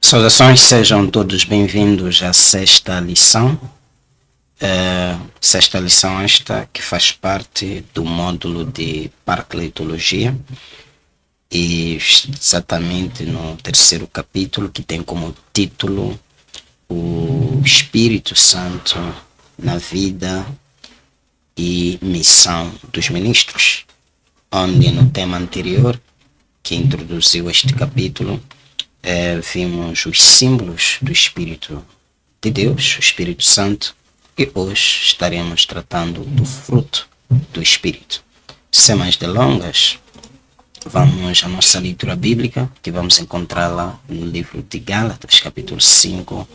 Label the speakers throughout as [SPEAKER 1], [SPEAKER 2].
[SPEAKER 1] Saudações, sejam todos bem-vindos à sexta lição. Sexta lição esta que faz parte do módulo de Paracletologia e exatamente no terceiro capítulo, que tem como título o Espírito Santo na vida e missão dos ministros, onde no tema anterior que introduziu este capítulo vimos os símbolos do Espírito de Deus, o Espírito Santo, e hoje estaremos tratando do fruto do Espírito. Sem mais delongas, vamos à nossa leitura bíblica, que vamos encontrá-la no livro de Gálatas, capítulo 5,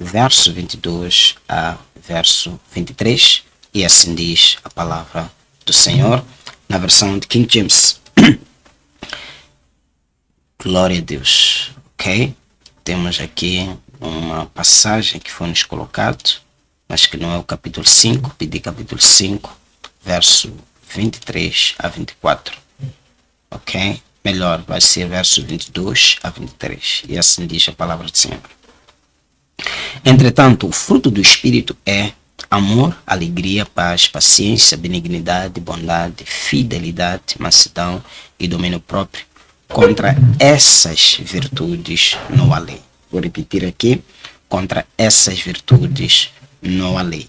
[SPEAKER 1] verso 22 a verso 23, e assim diz a palavra do Senhor, na versão de King James. Glória a Deus. Ok? Temos aqui uma passagem que foi nos colocado, mas que não é o capítulo 5, pedi capítulo 5, verso 23 a 24. Ok? Melhor, vai ser verso 22 a 23. E assim diz a palavra do Senhor. Entretanto, o fruto do Espírito é amor, alegria, paz, paciência, benignidade, bondade, fidelidade, mansidão e domínio próprio. Contra essas virtudes não há lei. Vou repetir aqui. Contra essas virtudes não há lei.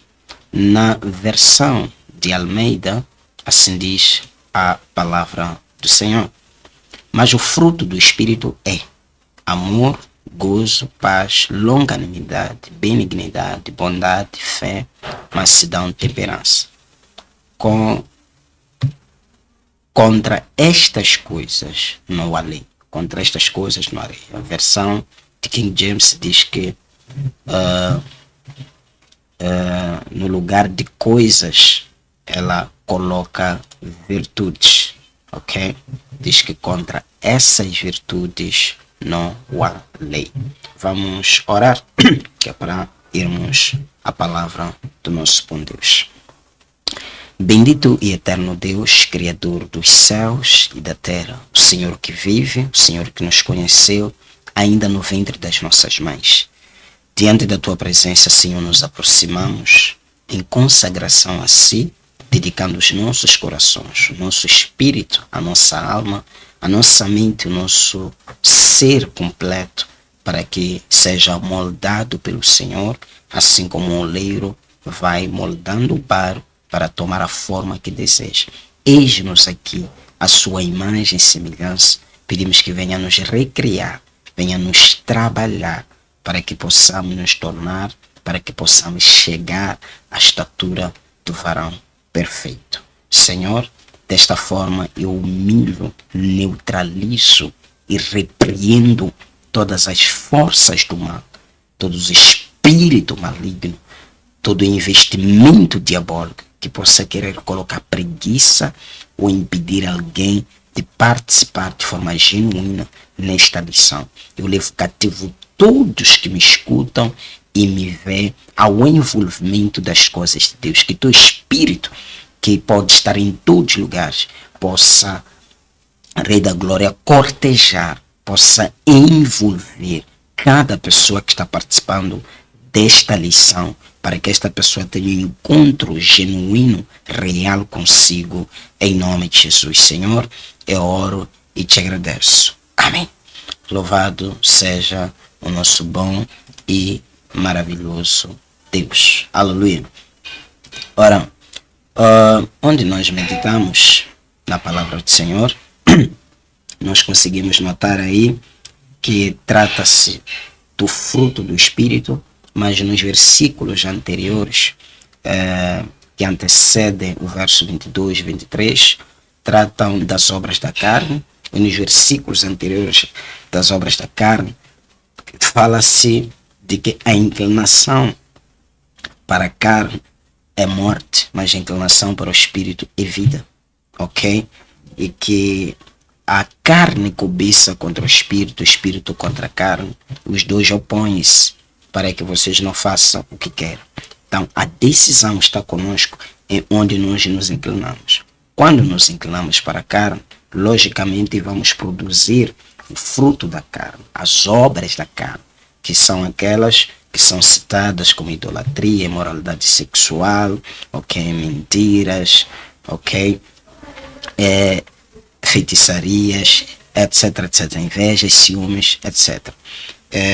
[SPEAKER 1] Na versão de Almeida, assim diz a palavra do Senhor. Mas o fruto do Espírito é amor, gozo, paz, longanimidade, benignidade, bondade, fé, mansidão, temperança. Contra estas coisas não há lei. Contra estas coisas não há lei. A versão de King James diz que no lugar de coisas ela coloca virtudes. Ok? Diz que contra essas virtudes não há lei. Vamos orar, que é para irmos à palavra do nosso bom Deus. Bendito e eterno Deus, Criador dos céus e da terra, o Senhor que vive, o Senhor que nos conheceu ainda no ventre das nossas mães. Diante da tua presença, Senhor, nos aproximamos em consagração a si, dedicando os nossos corações, o nosso espírito, a nossa alma, a nossa mente, o nosso ser completo, para que seja moldado pelo Senhor, assim como o oleiro vai moldando o barro para tomar a forma que deseja. Eis-nos aqui, a sua imagem e semelhança. Pedimos que venha nos recriar, venha nos trabalhar, para que possamos nos tornar, para que possamos chegar à estatura do varão perfeito. Senhor, desta forma eu humilho, neutralizo e repreendo todas as forças do mal, todos os espíritos malignos, todo investimento diabólico que possa querer colocar preguiça ou impedir alguém de participar de forma genuína nesta lição. Eu levo cativo todos que me escutam e me vê ao envolvimento das coisas de Deus. Que teu Espírito, que pode estar em todos os lugares, possa, Rei da Glória, cortejar, possa envolver cada pessoa que está participando desta lição, para que esta pessoa tenha um encontro genuíno, real consigo, em nome de Jesus. Senhor, eu oro e te agradeço. Amém. Louvado seja o nosso bom e maravilhoso Deus. Aleluia. Ora, onde nós meditamos na palavra do Senhor, nós conseguimos notar aí que trata-se do fruto do Espírito, mas nos versículos anteriores, que antecedem o verso 22 e 23, tratam das obras da carne, e nos versículos anteriores das obras da carne, fala-se de que a inclinação para a carne é morte, mas a inclinação para o Espírito é vida, ok? E que a carne cobiça contra o Espírito contra a carne, os dois opõem-se, para que vocês não façam o que querem. Então, a decisão está conosco em onde nós nos inclinamos. Quando nos inclinamos para a carne, logicamente vamos produzir o fruto da carne, as obras da carne. que são aquelas que são citadas como idolatria, imoralidade sexual, ok, mentiras, ok, feitiçarias, etc, etc, invejas, ciúmes, etc.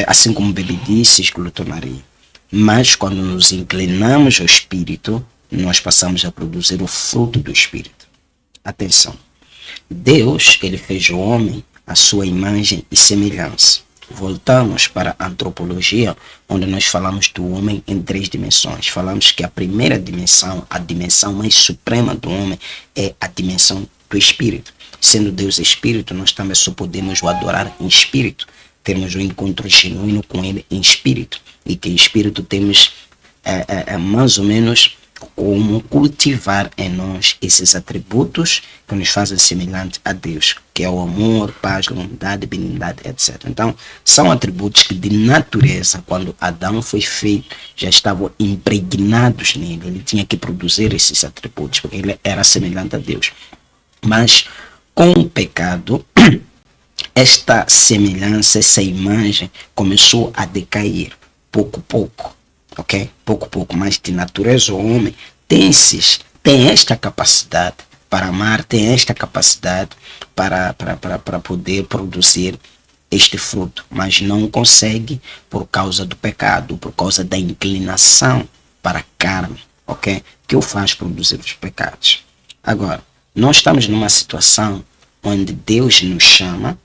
[SPEAKER 1] Assim como bebedices, glutonaria. Mas quando nos inclinamos ao Espírito, nós passamos a produzir o fruto do Espírito. Atenção, Deus, ele fez o homem à sua imagem e semelhança. Voltamos para a antropologia, onde nós falamos do homem em 3 dimensões. Falamos que a primeira dimensão, a dimensão mais suprema do homem, é a dimensão do Espírito. Sendo Deus Espírito, nós também só podemos o adorar em Espírito. Temos um encontro genuíno com Ele em Espírito. E que em Espírito temos mais ou menos como cultivar em nós esses atributos que nos fazem semelhante a Deus, que é o amor, paz, bondade, benignidade, etc. Então, são atributos que de natureza, quando Adão foi feito, já estavam impregnados nele. Ele tinha que produzir esses atributos, porque ele era semelhante a Deus. Mas, com o pecado, esta semelhança, essa imagem começou a decair, pouco a pouco. Ok? Pouco a pouco, mas de natureza o homem tem esta capacidade para amar, tem esta capacidade para poder produzir este fruto, mas não consegue por causa do pecado, por causa da inclinação para a carne, ok? Que o faz produzir os pecados. Agora, nós estamos numa situação onde Deus nos chama,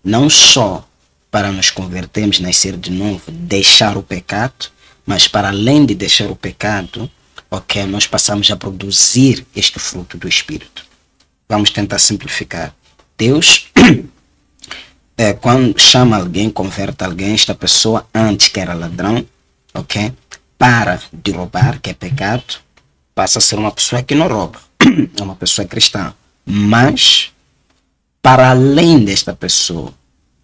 [SPEAKER 1] não só para nos convertermos, nascer de novo, deixar o pecado, mas para além de deixar o pecado, ok, nós passamos a produzir este fruto do Espírito. Vamos tentar simplificar. Deus, quando chama alguém, converte alguém, esta pessoa antes que era ladrão, ok, para de roubar, que é pecado, passa a ser uma pessoa que não rouba, é uma pessoa cristã. Mas, para além desta pessoa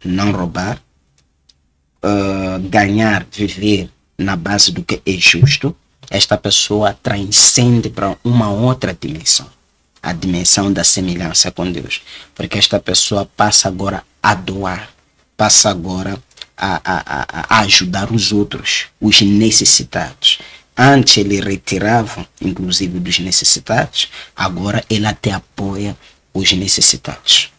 [SPEAKER 1] não roubar, ganhar, viver na base do que é justo, esta pessoa transcende para uma outra dimensão, a dimensão da semelhança com Deus, porque esta pessoa passa agora a doar, passa agora a ajudar os outros, os necessitados. Antes ele retirava, inclusive, dos necessitados, agora ele até apoia os necessitados.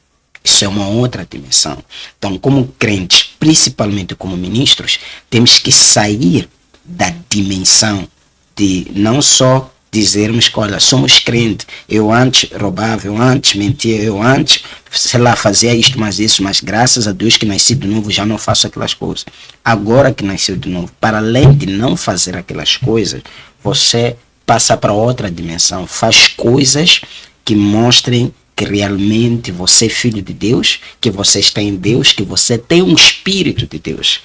[SPEAKER 1] Isso é uma outra dimensão. Então, como crentes, principalmente como ministros, temos que sair da dimensão de não só dizermos que, olha, somos crentes, eu antes roubava, eu antes mentia, eu antes, sei lá, fazia isto, mas graças a Deus que nasci de novo, já não faço aquelas coisas. Agora que nasceu de novo, para além de não fazer aquelas coisas, você passa para outra dimensão, faz coisas que mostrem que realmente você é filho de Deus, que você está em Deus, que você tem um Espírito de Deus.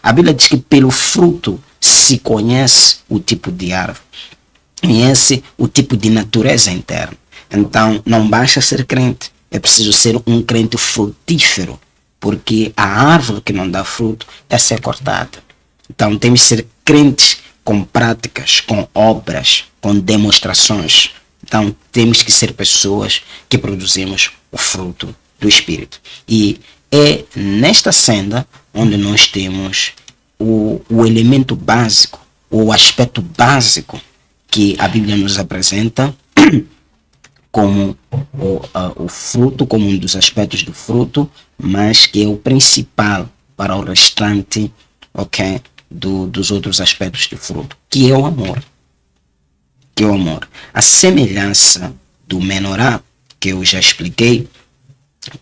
[SPEAKER 1] A Bíblia diz que pelo fruto se conhece o tipo de árvore, conhece o tipo de natureza interna. Então, não basta ser crente, é preciso ser um crente frutífero, porque a árvore que não dá fruto é ser cortada. Então, temos que ser crentes com práticas, com obras, com demonstrações. Então, temos que ser pessoas que produzimos o fruto do Espírito. E é nesta senda onde nós temos o elemento básico, o aspecto básico que a Bíblia nos apresenta como o fruto, como um dos aspectos do fruto, mas que é o principal para o restante, ok, dos outros aspectos do fruto, que é o amor. Que é o amor. A semelhança do menorá, que eu já expliquei,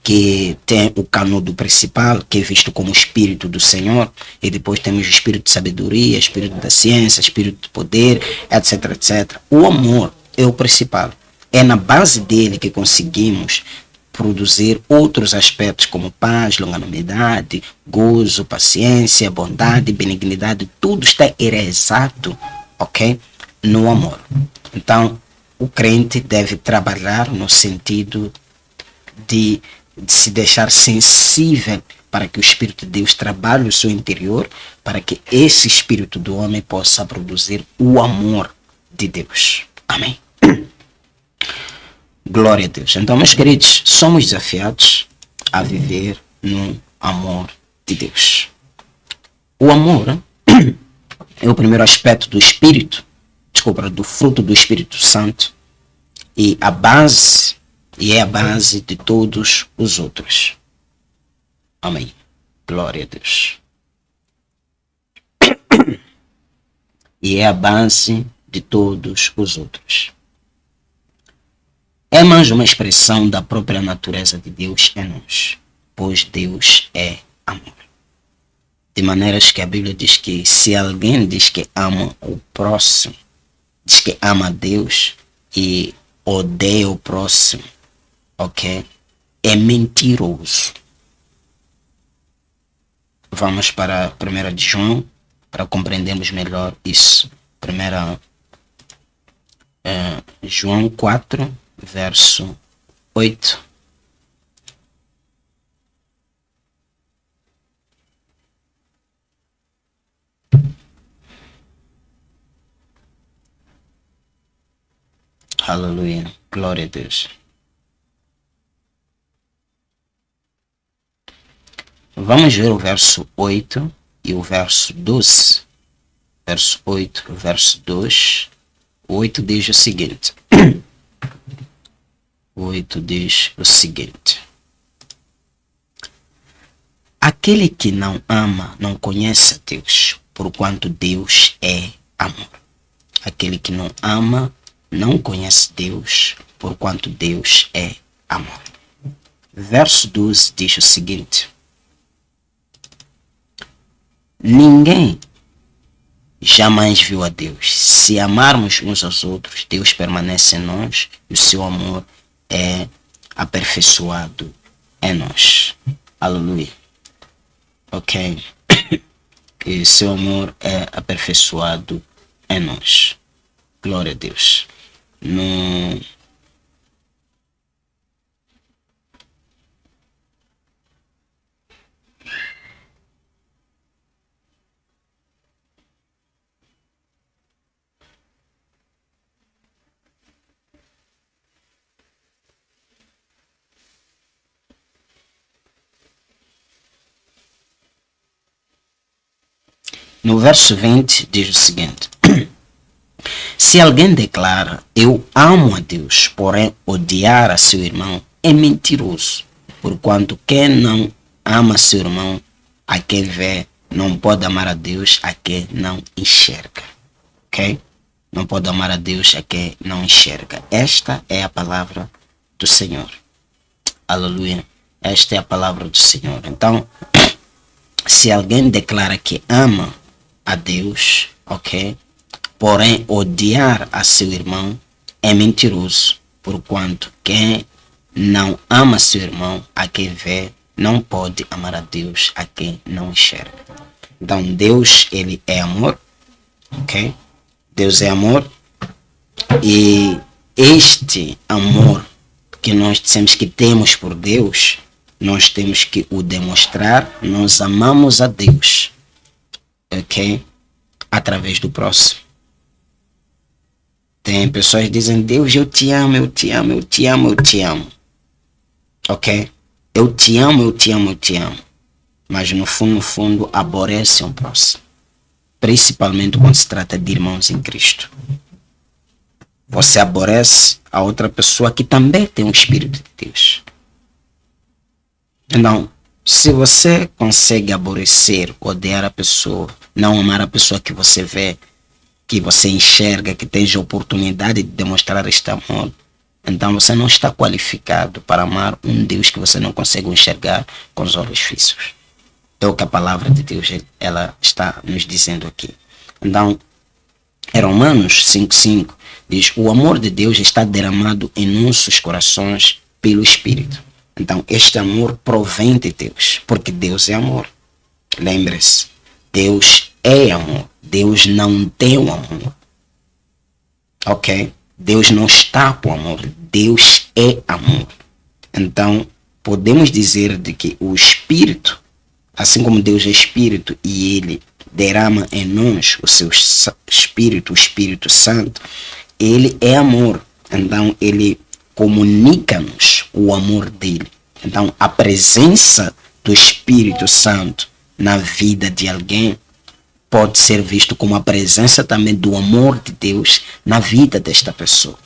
[SPEAKER 1] que tem o canudo principal, que é visto como o Espírito do Senhor, e depois temos o Espírito de sabedoria, Espírito da ciência, Espírito de poder, etc, etc. O amor é o principal. É na base dele que conseguimos produzir outros aspectos como paz, longanimidade, gozo, paciência, bondade, benignidade. Tudo está enraizado, ok, no amor. Então, o crente deve trabalhar no sentido de se deixar sensível para que o Espírito de Deus trabalhe o seu interior, para que esse Espírito do homem possa produzir o amor de Deus. Amém. Glória a Deus. Então, meus queridos, somos desafiados a viver no amor de Deus. O amor é o primeiro aspecto do Espírito, desculpa, do fruto do Espírito Santo, e é a base de todos os outros. Amém. Glória a Deus. E é a base de todos os outros. É mais uma expressão da própria natureza de Deus em nós, pois Deus é amor. De maneiras que a Bíblia diz que se alguém diz que ama o próximo, diz que ama a Deus e odeia o próximo, ok? É mentiroso. Vamos para 1 de João para compreendermos melhor isso. 1 João 4, verso 8. Aleluia. Glória a Deus. Vamos ver o verso 8 e o verso 12. Verso 8, verso 2. O 8 diz o seguinte. O 8 diz o seguinte. Aquele que não ama não conhece a Deus, porquanto Deus é amor. Aquele que não ama não conhece Deus, porquanto Deus é amor. Verso 12 diz o seguinte. Ninguém jamais viu a Deus. Se amarmos uns aos outros, Deus permanece em nós e o seu amor é aperfeiçoado em nós. Aleluia. Ok? E seu amor é aperfeiçoado em nós. Glória a Deus. No verso 20 diz o seguinte. Se alguém declara, eu amo a Deus, porém odiar a seu irmão, é mentiroso. Porquanto quem não ama seu irmão, a quem vê, não pode amar a Deus, a quem não enxerga. Ok? Não pode amar a Deus, a quem não enxerga. Esta é a palavra do Senhor. Aleluia. Esta é a palavra do Senhor. Então, se alguém declara que ama a Deus, ok? Porém, odiar a seu irmão é mentiroso, porquanto quem não ama seu irmão, a quem vê, não pode amar a Deus, a quem não enxerga. Então, Deus, ele é amor, ok? Deus é amor, e este amor que nós dizemos que temos por Deus, nós temos que o demonstrar. Nós amamos a Deus, ok? Através do próximo. Tem pessoas que dizem, Deus, eu te amo, eu te amo, eu te amo, eu te amo. Ok? Eu te amo, eu te amo, eu te amo. Mas no fundo, aborrecem o próximo. Principalmente quando se trata de irmãos em Cristo. Você aborrece a outra pessoa que também tem o Espírito de Deus. Então, se você consegue aborrecer, odiar a pessoa, não amar a pessoa que você vê, que você enxerga, que tem a oportunidade de demonstrar este amor, então você não está qualificado para amar um Deus que você não consegue enxergar com os olhos físicos. É o que a palavra de Deus ela está nos dizendo aqui. Então, em Romanos 5,5 diz, o amor de Deus está derramado em nossos corações pelo Espírito. Então, este amor provém de Deus, porque Deus é amor. Lembre-se, Deus é amor. Deus não tem o amor. Ok? Deus não está com amor. Deus é amor. Então, podemos dizer de que o Espírito, assim como Deus é Espírito e Ele derrama em nós o seu Espírito, o Espírito Santo, Ele é amor. Então, Ele comunica-nos o amor dele. Então, a presença do Espírito Santo na vida de alguém pode ser visto como a presença também do amor de Deus na vida desta pessoa.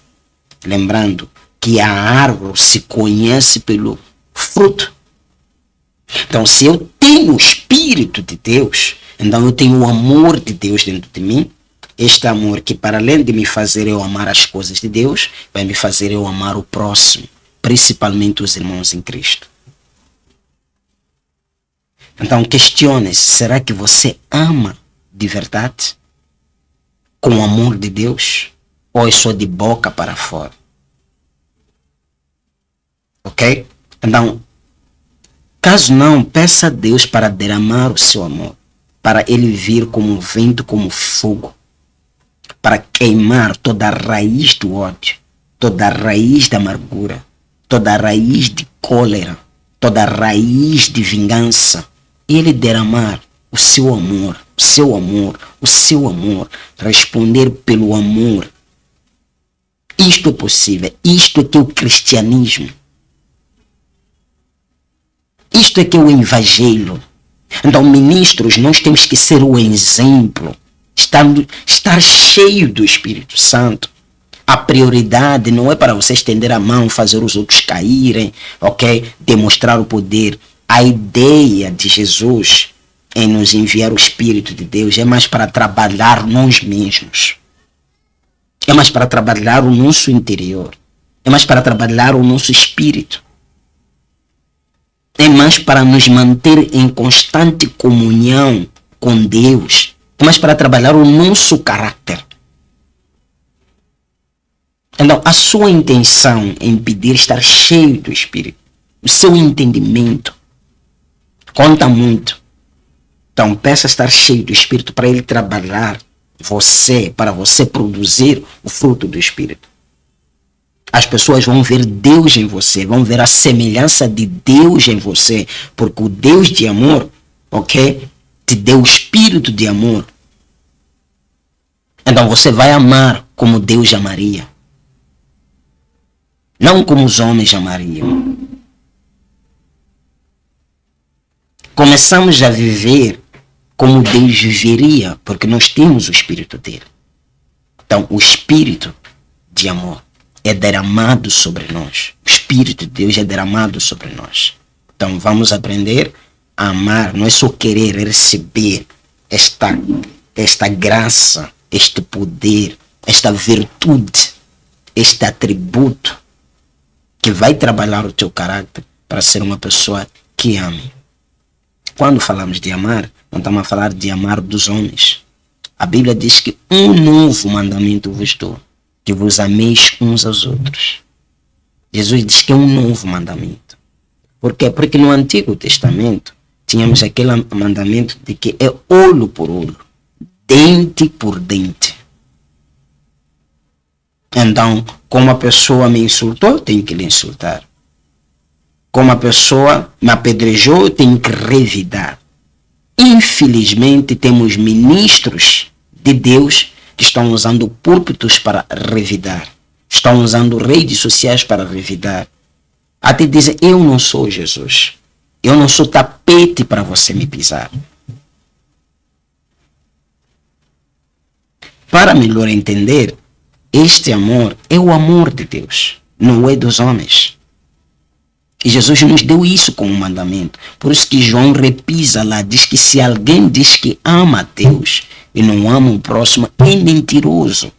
[SPEAKER 1] Lembrando que a árvore se conhece pelo fruto. Então, se eu tenho o Espírito de Deus, então eu tenho o amor de Deus dentro de mim. Este amor que, para além de me fazer eu amar as coisas de Deus, vai me fazer eu amar o próximo, principalmente os irmãos em Cristo. Então, questione-se, será que você ama de verdade? Com o amor de Deus? Ou é só de boca para fora? Ok? Então, caso não, peça a Deus para derramar o seu amor, para ele vir como vento, como fogo, para queimar toda a raiz do ódio, toda a raiz da amargura, toda a raiz de cólera, toda a raiz de vingança. Ele derramar o seu amor, o seu amor, o seu amor, responder pelo amor. Isto é possível, isto é que é o cristianismo. Isto é que é o evangelho. Então, ministros, nós temos que ser o exemplo, estar cheio do Espírito Santo. A prioridade não é para você estender a mão, fazer os outros caírem, ok? Demonstrar o poder. A ideia de Jesus em nos enviar o Espírito de Deus é mais para trabalhar nós mesmos. É mais para trabalhar o nosso interior. É mais para trabalhar o nosso espírito. É mais para nos manter em constante comunhão com Deus. É mais para trabalhar o nosso caráter. Então, a sua intenção em pedir estar cheio do Espírito, o seu entendimento, conta muito. Então, peça estar cheio do Espírito para ele trabalhar você, para você produzir o fruto do Espírito. As pessoas vão ver Deus em você, vão ver a semelhança de Deus em você, porque o Deus de amor, ok, te deu o Espírito de amor. Então você vai amar como Deus amaria, não como os homens amariam. Começamos a viver como Deus viveria, porque nós temos o Espírito dele. Então, o Espírito de amor é derramado sobre nós. O Espírito de Deus é derramado sobre nós. Então, vamos aprender a amar. Não é só querer receber esta graça, este poder, esta virtude, este atributo que vai trabalhar o teu caráter para ser uma pessoa que ame. Quando falamos de amar, não estamos a falar de amar dos homens. A Bíblia diz que um novo mandamento vos dou, que vos ameis uns aos outros. Jesus diz que é um novo mandamento. Por quê? Porque no Antigo Testamento tínhamos aquele mandamento de que é olho por olho, dente por dente. Então, como a pessoa me insultou, eu tenho que lhe insultar. Como a pessoa me apedrejou, eu tenho que revidar. Infelizmente, temos ministros de Deus que estão usando púlpitos para revidar. Estão usando redes sociais para revidar. Até dizem, eu não sou Jesus. Eu não sou tapete para você me pisar. Para melhor entender, este amor é o amor de Deus, não é dos homens. E Jesus nos deu isso como mandamento. Por isso que João repisa lá, diz que se alguém diz que ama a Deus e não ama o próximo, é mentiroso.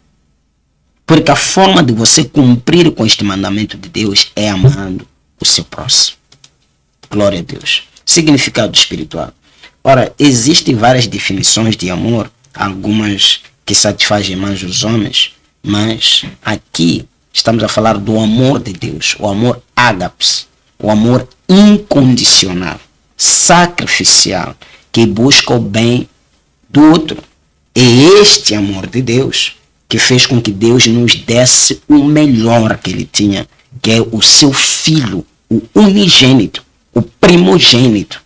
[SPEAKER 1] Porque a forma de você cumprir com este mandamento de Deus é amando o seu próximo. Glória a Deus. Significado espiritual. Ora, existem várias definições de amor, algumas que satisfazem mais os homens, mas aqui estamos a falar do amor de Deus, o amor ágapes. O amor incondicional, sacrificial, que busca o bem do outro. É este amor de Deus que fez com que Deus nos desse o melhor que ele tinha, que é o seu filho, o unigênito, o primogênito.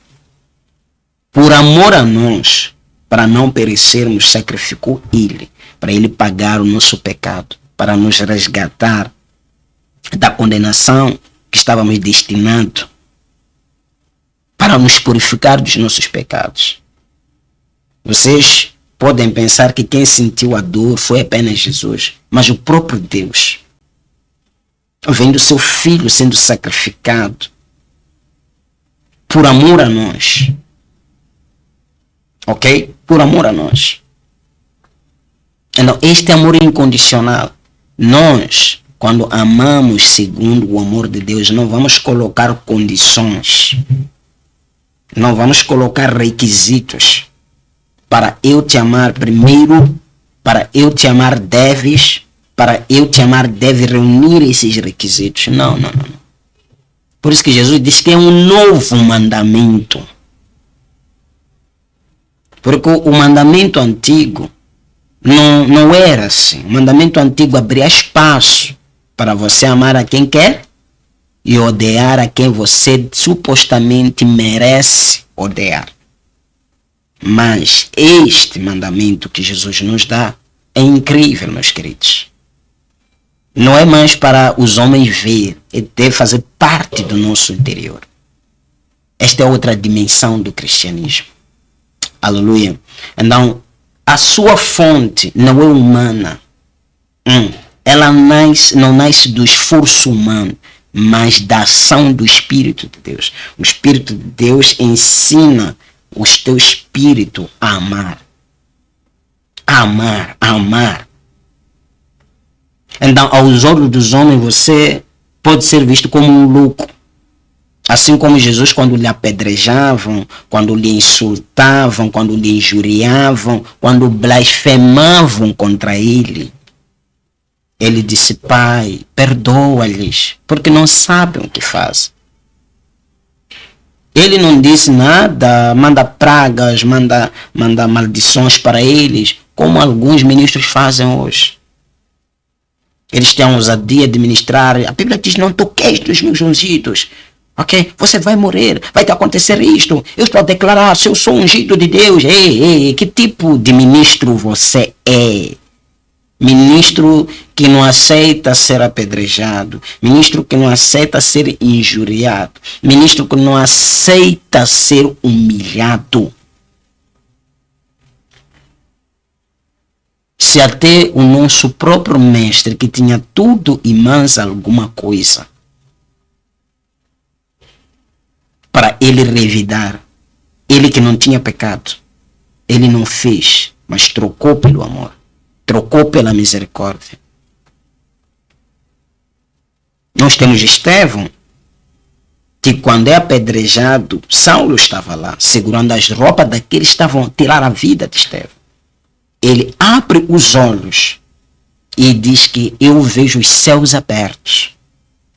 [SPEAKER 1] Por amor a nós, para não perecermos, sacrificou ele, para ele pagar o nosso pecado, para nos resgatar da condenação que estávamos destinados, para nos purificar dos nossos pecados. Vocês podem pensar que quem sentiu a dor foi apenas Jesus, mas o próprio Deus, vendo seu filho sendo sacrificado por amor a nós, ok? Por amor a nós. Então, este amor incondicional, nós, quando amamos segundo o amor de Deus, não vamos colocar condições, não vamos colocar requisitos. Para eu te amar primeiro, para eu te amar deves, para eu te amar deve reunir esses requisitos. Não. Por isso que Jesus diz que é um novo mandamento. Porque o mandamento antigo não era assim. O mandamento antigo abria espaço para você amar a quem quer e odiar a quem você supostamente merece odiar. Mas este mandamento que Jesus nos dá é incrível, meus queridos. Não é mais para os homens ver, é deve fazer parte do nosso interior. Esta é outra dimensão do cristianismo. Aleluia. Então, a sua fonte não é humana. Ela não nasce do esforço humano, mas da ação do Espírito de Deus. O Espírito de Deus ensina o teu espírito a amar. A amar. Então, aos olhos dos homens, você pode ser visto como um louco. Assim como Jesus, quando lhe apedrejavam, quando lhe insultavam, quando lhe injuriavam, quando blasfemavam contra ele, ele disse: Pai, perdoa-lhes, porque não sabem o que fazem. Ele não disse nada, manda pragas, manda maldições para eles, como alguns ministros fazem hoje. Eles têm a ousadia de ministrar. A Bíblia diz: não toqueis dos meus ungidos. Ok? Você vai morrer, vai te acontecer isto. Eu estou a declarar, se eu sou ungido de Deus. Ei, que tipo de ministro você é? Ministro que não aceita ser apedrejado, ministro que não aceita ser injuriado, ministro que não aceita ser humilhado. Se até o nosso próprio mestre, que tinha tudo e mais alguma coisa para ele revidar, ele que não tinha pecado, ele não fez, mas trocou pelo amor. Trocou pela misericórdia. Nós temos Estevão, que quando é apedrejado, Saulo estava lá, segurando as roupas daqueles que estavam a tirar a vida de Estevão. Ele abre os olhos e diz que eu vejo os céus abertos,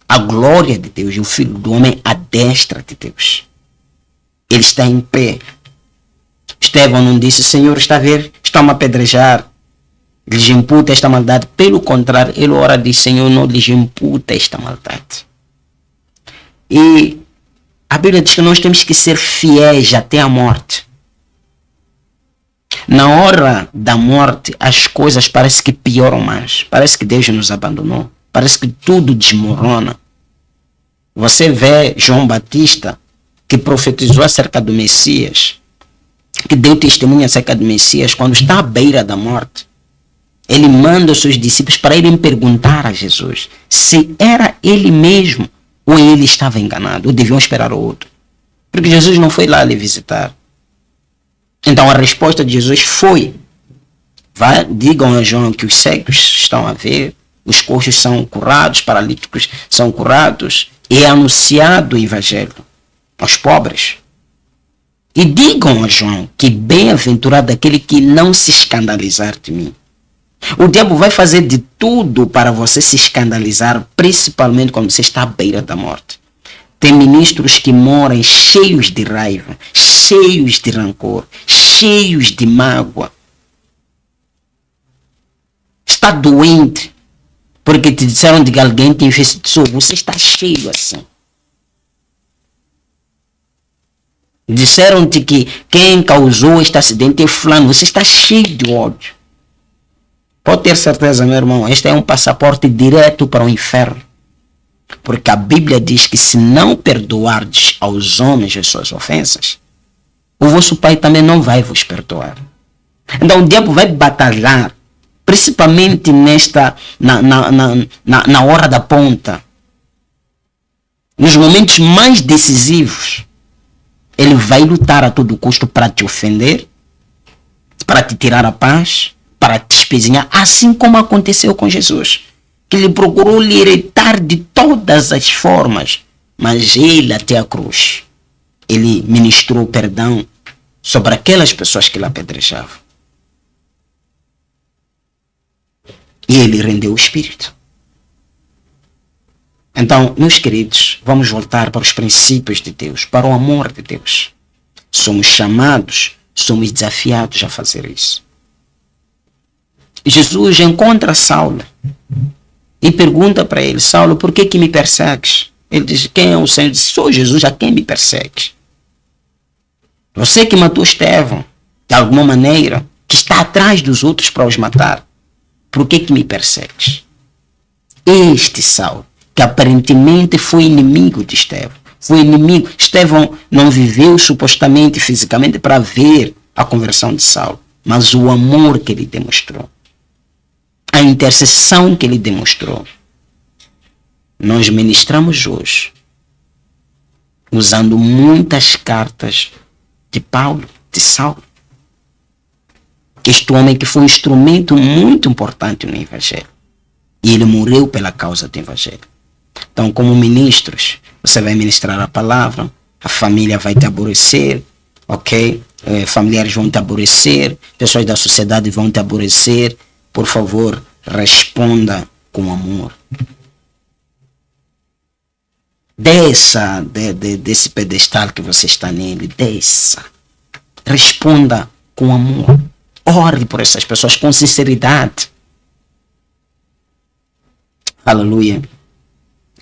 [SPEAKER 1] a glória de Deus e o Filho do Homem à destra de Deus. Ele está em pé. Estevão não disse: Senhor, está a ver, estão a apedrejar, lhes imputa esta maldade. Pelo contrário, ele ora e diz: Senhor, não lhes imputa esta maldade. E a Bíblia diz que nós temos que ser fiéis até a morte. Na hora da morte, as coisas parecem que pioram mais. Parece que Deus nos abandonou. Parece que tudo desmorona. Você vê João Batista, que profetizou acerca do Messias, que deu testemunho acerca do Messias, quando está à beira da morte. Ele manda os seus discípulos para irem perguntar a Jesus se era ele mesmo ou ele estava enganado, ou deviam esperar o outro. Porque Jesus não foi lá lhe visitar. Então a resposta de Jesus foi: digam a João que os cegos estão a ver, os coxos são curados, paralíticos são curados, e é anunciado o evangelho aos pobres. E digam a João que bem-aventurado aquele que não se escandalizar de mim. O diabo vai fazer de tudo para você se escandalizar, principalmente quando você está à beira da morte. Tem ministros que moram cheios de raiva, cheios de rancor, cheios de mágoa. Está doente porque te disseram de que alguém te infestou. Você está cheio assim. Disseram-te que quem causou este acidente é fulano. Você está cheio de ódio. Pode ter certeza, meu irmão, este é um passaporte direto para o inferno. Porque a Bíblia diz que se não perdoardes aos homens as suas ofensas, o vosso Pai também não vai vos perdoar. Então o diabo vai batalhar, principalmente na hora da ponta, nos momentos mais decisivos. Ele vai lutar a todo custo para te ofender, para te tirar a paz, para te espezinhar, assim como aconteceu com Jesus, que ele procurou lhe irritar de todas as formas, mas ele até a cruz, ele ministrou perdão sobre aquelas pessoas que lhe apedrejavam. E ele rendeu o espírito. Então, meus queridos, vamos voltar para os princípios de Deus, para o amor de Deus. Somos chamados, somos desafiados a fazer isso. Jesus encontra Saulo e pergunta para ele: Saulo, por que me persegues? Ele diz: quem é o Senhor? Ele diz: sou Jesus, a quem me persegues? Você que matou Estevão, de alguma maneira, que está atrás dos outros para os matar, por que me persegues? Este Saulo, que aparentemente foi inimigo de Estevão, foi inimigo. Estevão não viveu supostamente fisicamente para ver a conversão de Saulo, mas o amor que ele demonstrou, a intercessão que ele demonstrou, nós ministramos hoje, usando muitas cartas de Paulo, de Saulo. Este homem que foi um instrumento muito importante no Evangelho. E ele morreu pela causa do Evangelho. Então, como ministros, você vai ministrar a palavra, a família vai te aborrecer, ok? Familiares vão te aborrecer, pessoas da sociedade vão te aborrecer. Por favor, responda com amor. Desça desse pedestal que você está nele, desça. Responda com amor. Ore por essas pessoas com sinceridade. Aleluia.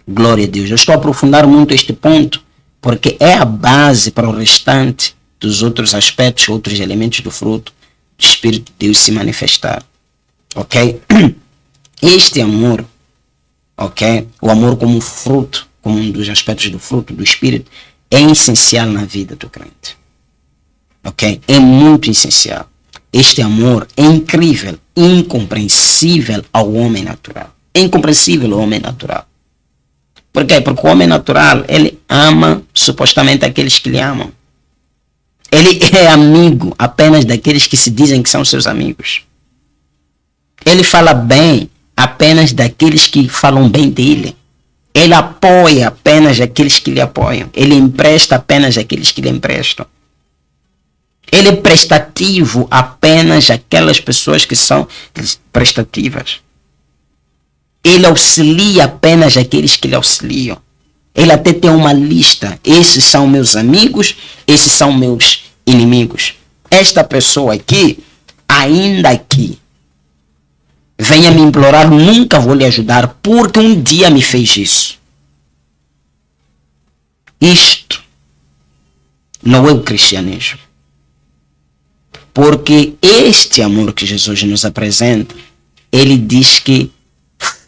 [SPEAKER 1] Glória a Deus. Eu estou a aprofundar muito este ponto, porque é a base para o restante dos outros aspectos, outros elementos do fruto do Espírito de Deus se manifestar. Ok? Este amor, ok? O amor como fruto, como um dos aspectos do fruto do Espírito, é essencial na vida do crente. Ok? É muito essencial. Este amor é incrível, incompreensível ao homem natural. É incompreensível ao homem natural. Por quê? Porque o homem natural, ele ama supostamente aqueles que lhe amam. Ele é amigo apenas daqueles que se dizem que são seus amigos. Ele fala bem apenas daqueles que falam bem dele. Ele apoia apenas aqueles que lhe apoiam. Ele empresta apenas aqueles que lhe emprestam. Ele é prestativo apenas aquelas pessoas que são prestativas. Ele auxilia apenas aqueles que lhe auxiliam. Ele até tem uma lista. Esses são meus amigos, esses são meus inimigos. Esta pessoa aqui, ainda que venha me implorar, nunca vou lhe ajudar, porque um dia me fez isso. Isto não é o cristianismo. Porque este amor que Jesus nos apresenta, ele diz que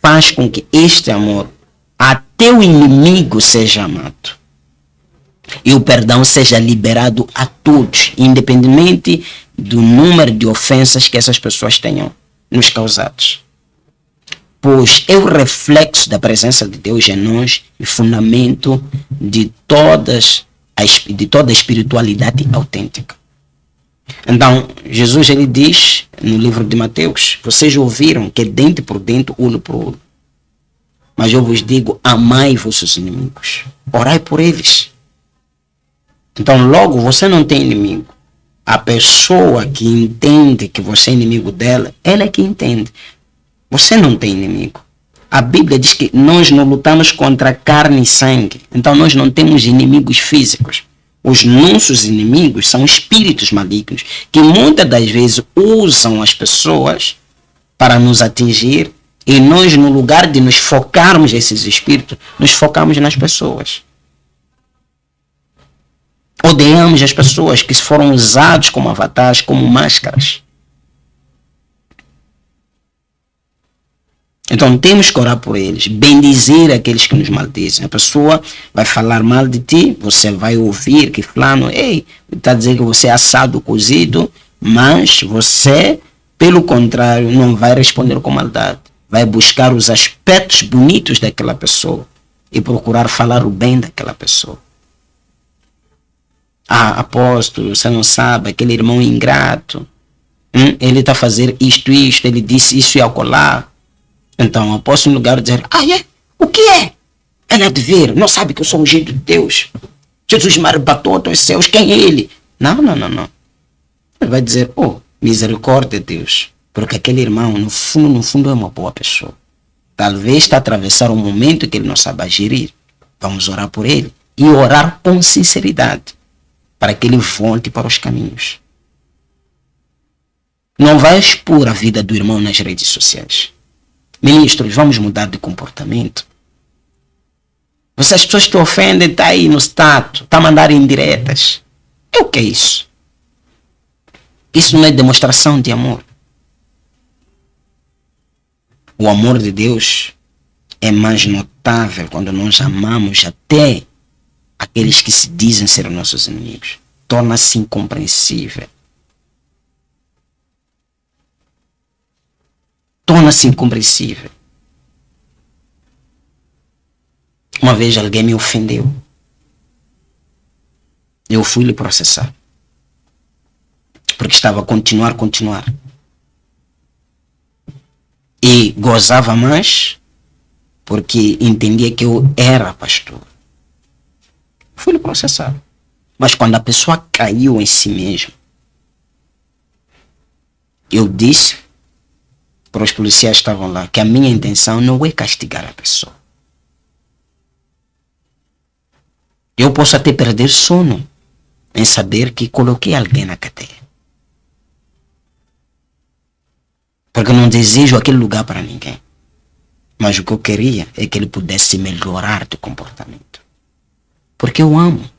[SPEAKER 1] faz com que este amor até o inimigo seja amado. E o perdão seja liberado a todos, independentemente do número de ofensas que essas pessoas tenham nos causados. Pois é o reflexo da presença de Deus em nós e fundamento de toda a espiritualidade autêntica. Então, Jesus ele diz no livro de Mateus: vocês ouviram que dente por dente, olho por olho. Mas eu vos digo, amai vossos inimigos. Orai por eles. Então, logo, você não tem inimigo. A pessoa que entende que você é inimigo dela, ela é que entende. Você não tem inimigo. A Bíblia diz que nós não lutamos contra carne e sangue. Então, nós não temos inimigos físicos. Os nossos inimigos são espíritos malignos que muitas das vezes usam as pessoas para nos atingir e nós, no lugar de nos focarmos nesses espíritos, nos focamos nas pessoas. Odiamos as pessoas que foram usadas como avatares, como máscaras. Então temos que orar por eles, bendizer aqueles que nos maldizem. A pessoa vai falar mal de ti, você vai ouvir que fulano, ei, está dizendo que você é assado, cozido, Mas você, pelo contrário, não vai responder com maldade. Vai buscar os aspectos bonitos daquela pessoa e procurar falar o bem daquela pessoa. Ah, apóstolo, você não sabe, aquele irmão ingrato, ele está a fazer isto, ele disse isso e acolá. Então, eu posso, no lugar de dizer, o que é? Ele há de ver, não sabe que eu sou ungido de Deus. Jesus me arrebatou dos céus, quem é ele? Não. Ele vai dizer, misericórdia de Deus. Porque aquele irmão, no fundo, é uma boa pessoa. Talvez está a atravessar um momento que ele não sabe gerir. Vamos orar por ele. E orar com sinceridade. Para que ele volte para os caminhos. Não vai expor a vida do irmão nas redes sociais. Ministros, vamos mudar de comportamento. As pessoas te ofendem, está aí no status, está a mandar indiretas. O que é isso? Isso não é demonstração de amor. O amor de Deus é mais notável quando nós amamos até aqueles que se dizem ser nossos inimigos. Torna-se incompreensível. Torna-se incompreensível. Uma vez alguém me ofendeu. Eu fui lhe processar. Porque estava a continuar. E gozava mais porque entendia que eu era pastor. Fui lhe processar. Mas quando a pessoa caiu em si mesma, eu disse para os policiais que estavam lá que a minha intenção não é castigar a pessoa. Eu posso até perder sono em saber que coloquei alguém na cadeia. Porque não desejo aquele lugar para ninguém. Mas o que eu queria é que ele pudesse melhorar de comportamento. Porque eu amo.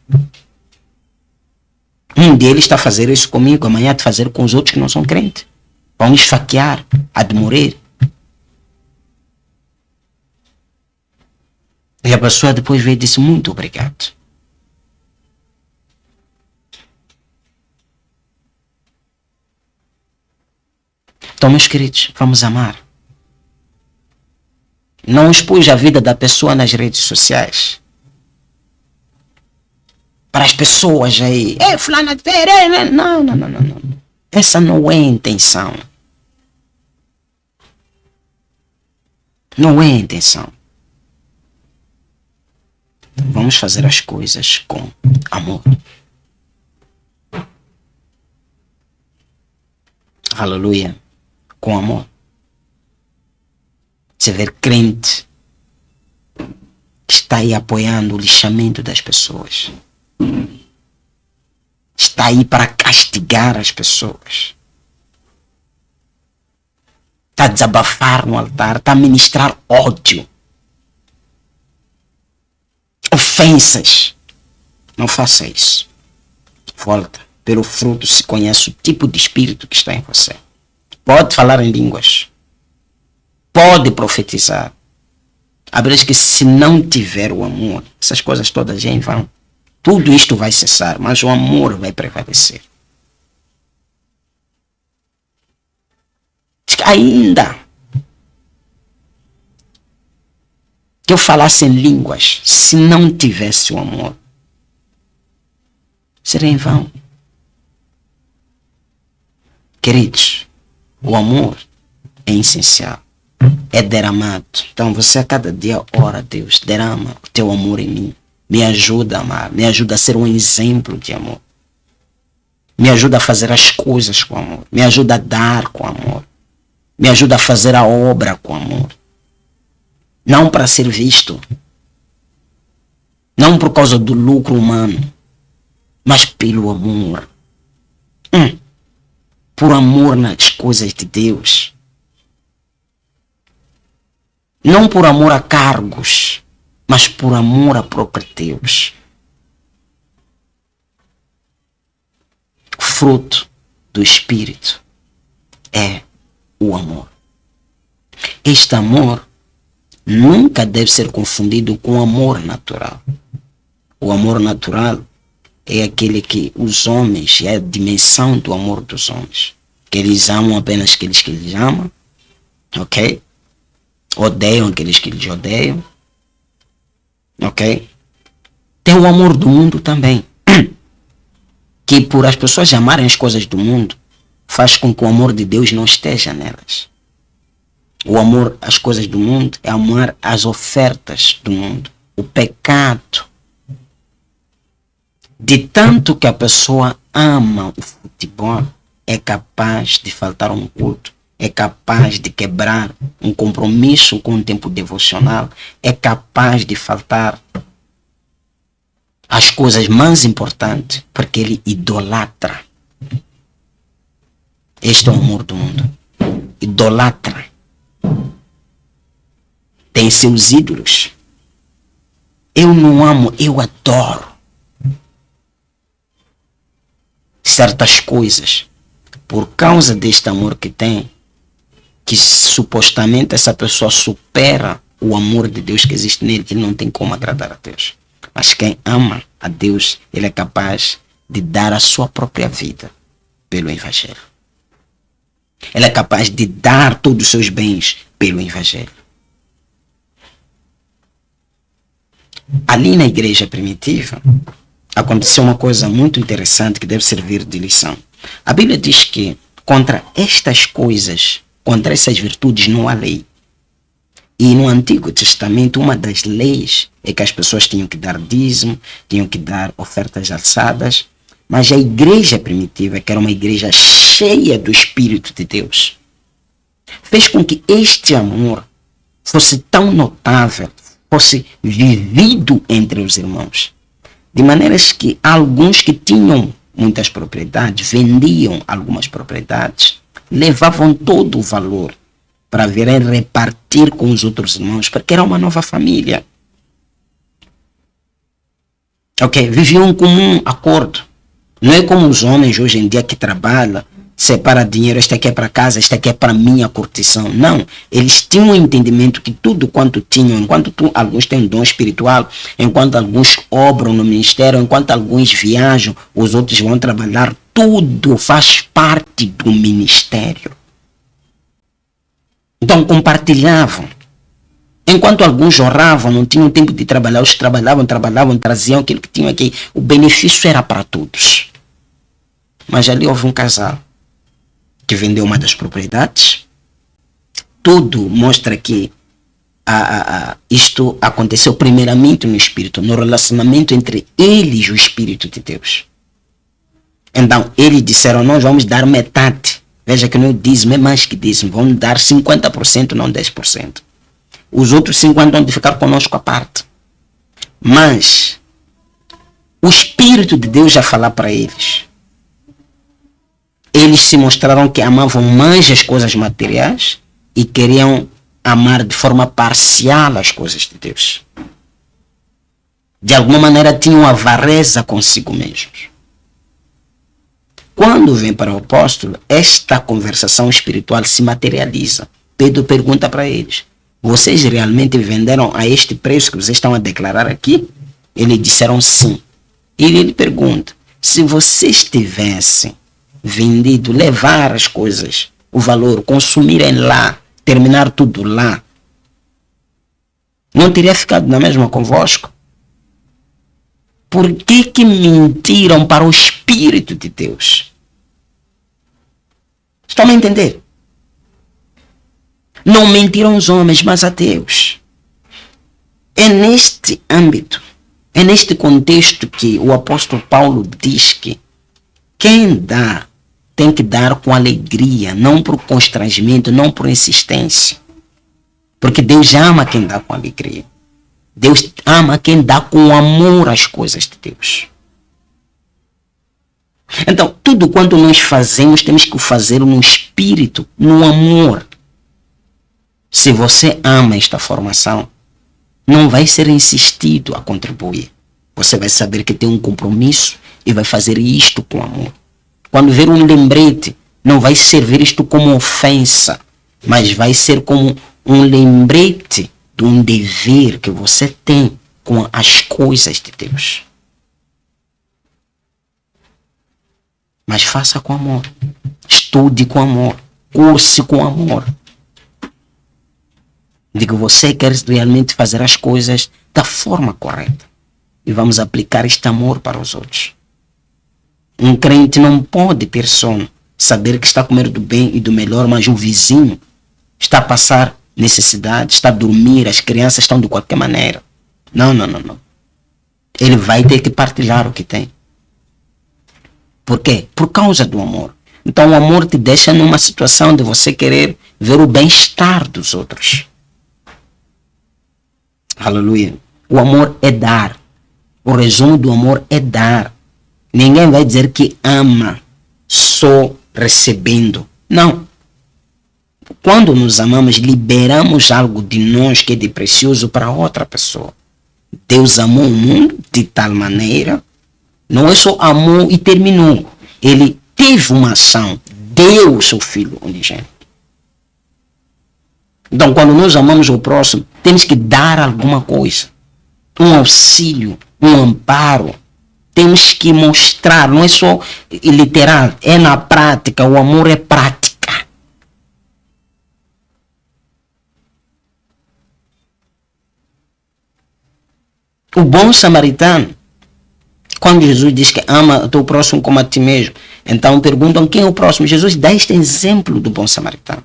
[SPEAKER 1] Um deles está a fazer isso comigo, amanhã está a fazer com os outros que não são crentes. Vão esfaquear, há de morrer. E a pessoa depois veio e disse muito obrigado. Então, meus queridos, vamos amar. Não expus a vida da pessoa nas redes sociais. Para as pessoas aí, fulana de ver, não. Essa não é a intenção. Não é a intenção. Vamos fazer as coisas com amor. Aleluia. Com amor. Você vê crente que está aí apoiando o lixamento das pessoas. Está aí para castigar as pessoas. Está a desabafar no altar, está a ministrar ódio. Ofensas. Não faça isso. Volta. Pelo fruto se conhece o tipo de espírito que está em você. Pode falar em línguas. Pode profetizar. A verdade é que se não tiver o amor, essas coisas todas já vão. Tudo isto vai cessar, mas o amor vai prevalecer. Ainda que eu falasse em línguas, se não tivesse o amor, seria em vão. Queridos, o amor é essencial, é derramado. Então você a cada dia ora a Deus, derrama o teu amor em mim. Me ajuda a amar, me ajuda a ser um exemplo de amor. Me ajuda a fazer as coisas com amor, me ajuda a dar com amor. Me ajuda a fazer a obra com amor. Não para ser visto. Não por causa do lucro humano, mas pelo amor. Por amor nas coisas de Deus. Não por amor a cargos, mas por amor a próprio Deus. O fruto do Espírito é o amor. Este amor nunca deve ser confundido com o amor natural. O amor natural é aquele que os homens, é a dimensão do amor dos homens. Que eles amam apenas aqueles que eles amam, ok? Odeiam aqueles que eles odeiam, ok? Tem o amor do mundo também, que por as pessoas amarem as coisas do mundo, faz com que o amor de Deus não esteja nelas. O amor às coisas do mundo é amar as ofertas do mundo, o pecado. De tanto que a pessoa ama o futebol, é capaz de faltar um culto, é capaz de quebrar um compromisso com um tempo devocional, é capaz de faltar as coisas mais importantes, porque ele idolatra. Este é o amor do mundo. Idolatra. Tem seus ídolos. Eu não amo, eu adoro certas coisas. Por causa deste amor que tem, que supostamente essa pessoa supera o amor de Deus que existe nele, que ele não tem como agradar a Deus. Mas quem ama a Deus, ele é capaz de dar a sua própria vida pelo Evangelho. Ele é capaz de dar todos os seus bens pelo Evangelho. Ali na igreja primitiva, aconteceu uma coisa muito interessante que deve servir de lição. A Bíblia diz que contra estas coisas, contra essas virtudes não há lei. E no Antigo Testamento, uma das leis é que as pessoas tinham que dar dízimo, tinham que dar ofertas alçadas. Mas a igreja primitiva, que era uma igreja cheia do Espírito de Deus, fez com que este amor fosse tão notável, fosse vivido entre os irmãos. De maneiras que alguns que tinham muitas propriedades, vendiam algumas propriedades, levavam todo o valor para virem repartir com os outros irmãos, porque era uma nova família. Ok, viviam em comum acordo. Não é como os homens hoje em dia que trabalham, separa dinheiro, este aqui é para casa, este aqui é para minha curtição. Não, eles tinham um entendimento que tudo quanto tinham, enquanto alguns têm um dom espiritual, enquanto alguns obram no ministério, enquanto alguns viajam, os outros vão trabalhar, tudo faz parte do ministério. Então compartilhavam. Enquanto alguns oravam, não tinham tempo de trabalhar, os trabalhavam, traziam aquilo que tinham aqui. O benefício era para todos. Mas ali houve um casal que vendeu uma das propriedades. Tudo mostra que isto aconteceu primeiramente no Espírito, no relacionamento entre eles e o Espírito de Deus. Então, eles disseram, nós vamos dar metade. Veja que não é dízimo, é mais que dízimo. Vamos dar 50%, não 10%. Os outros 50% vão ficar conosco à parte. Mas o Espírito de Deus já falar para eles. Eles se mostraram que amavam mais as coisas materiais e queriam amar de forma parcial as coisas de Deus. De alguma maneira tinham avareza consigo mesmos. Quando vem para o apóstolo, esta conversação espiritual se materializa. Pedro pergunta para eles, vocês realmente venderam a este preço que vocês estão a declarar aqui? Eles disseram sim. E ele pergunta, se vocês tivessem vendido, levar as coisas, o valor, consumirem lá, terminar tudo lá, não teria ficado na mesma convosco? Por que mentiram para o Espírito de Deus? Estão a entender? Não mentiram os homens, mas a Deus. É neste âmbito, é neste contexto que o apóstolo Paulo diz que quem dá tem que dar com alegria, não por constrangimento, não por insistência. Porque Deus ama quem dá com alegria. Deus ama quem dá com amor às coisas de Deus. Então, tudo quanto nós fazemos, temos que fazer no espírito, no amor. Se você ama esta formação, não vai ser insistido a contribuir. Você vai saber que tem um compromisso e vai fazer isto com amor. Quando ver um lembrete, não vai servir isto como ofensa, mas vai ser como um lembrete de um dever que você tem com as coisas de Deus. Mas faça com amor. Estude com amor. Curse com amor. Digo, você quer realmente fazer as coisas da forma correta. E vamos aplicar este amor para os outros. Um crente não pode ter sono, saber que está a comer do bem e do melhor, mas um vizinho está a passar necessidade, está a dormir, as crianças estão de qualquer maneira. Não. Ele vai ter que partilhar o que tem. Por quê? Por causa do amor. Então o amor te deixa numa situação de você querer ver o bem-estar dos outros. Aleluia. O amor é dar. O resumo do amor é dar. Ninguém vai dizer que ama só recebendo. Não. Quando nos amamos, liberamos algo de nós que é de precioso para outra pessoa. Deus amou o mundo de tal maneira, não é só amou e terminou. Ele teve uma ação, deu o seu filho unigênito. Então, quando nós amamos o próximo, temos que dar alguma coisa. Um auxílio, um amparo. Temos que mostrar, não é só literal, é na prática, o amor é prática. O bom samaritano, quando Jesus diz que ama o teu próximo como a ti mesmo, então perguntam quem é o próximo. Jesus dá este exemplo do bom samaritano.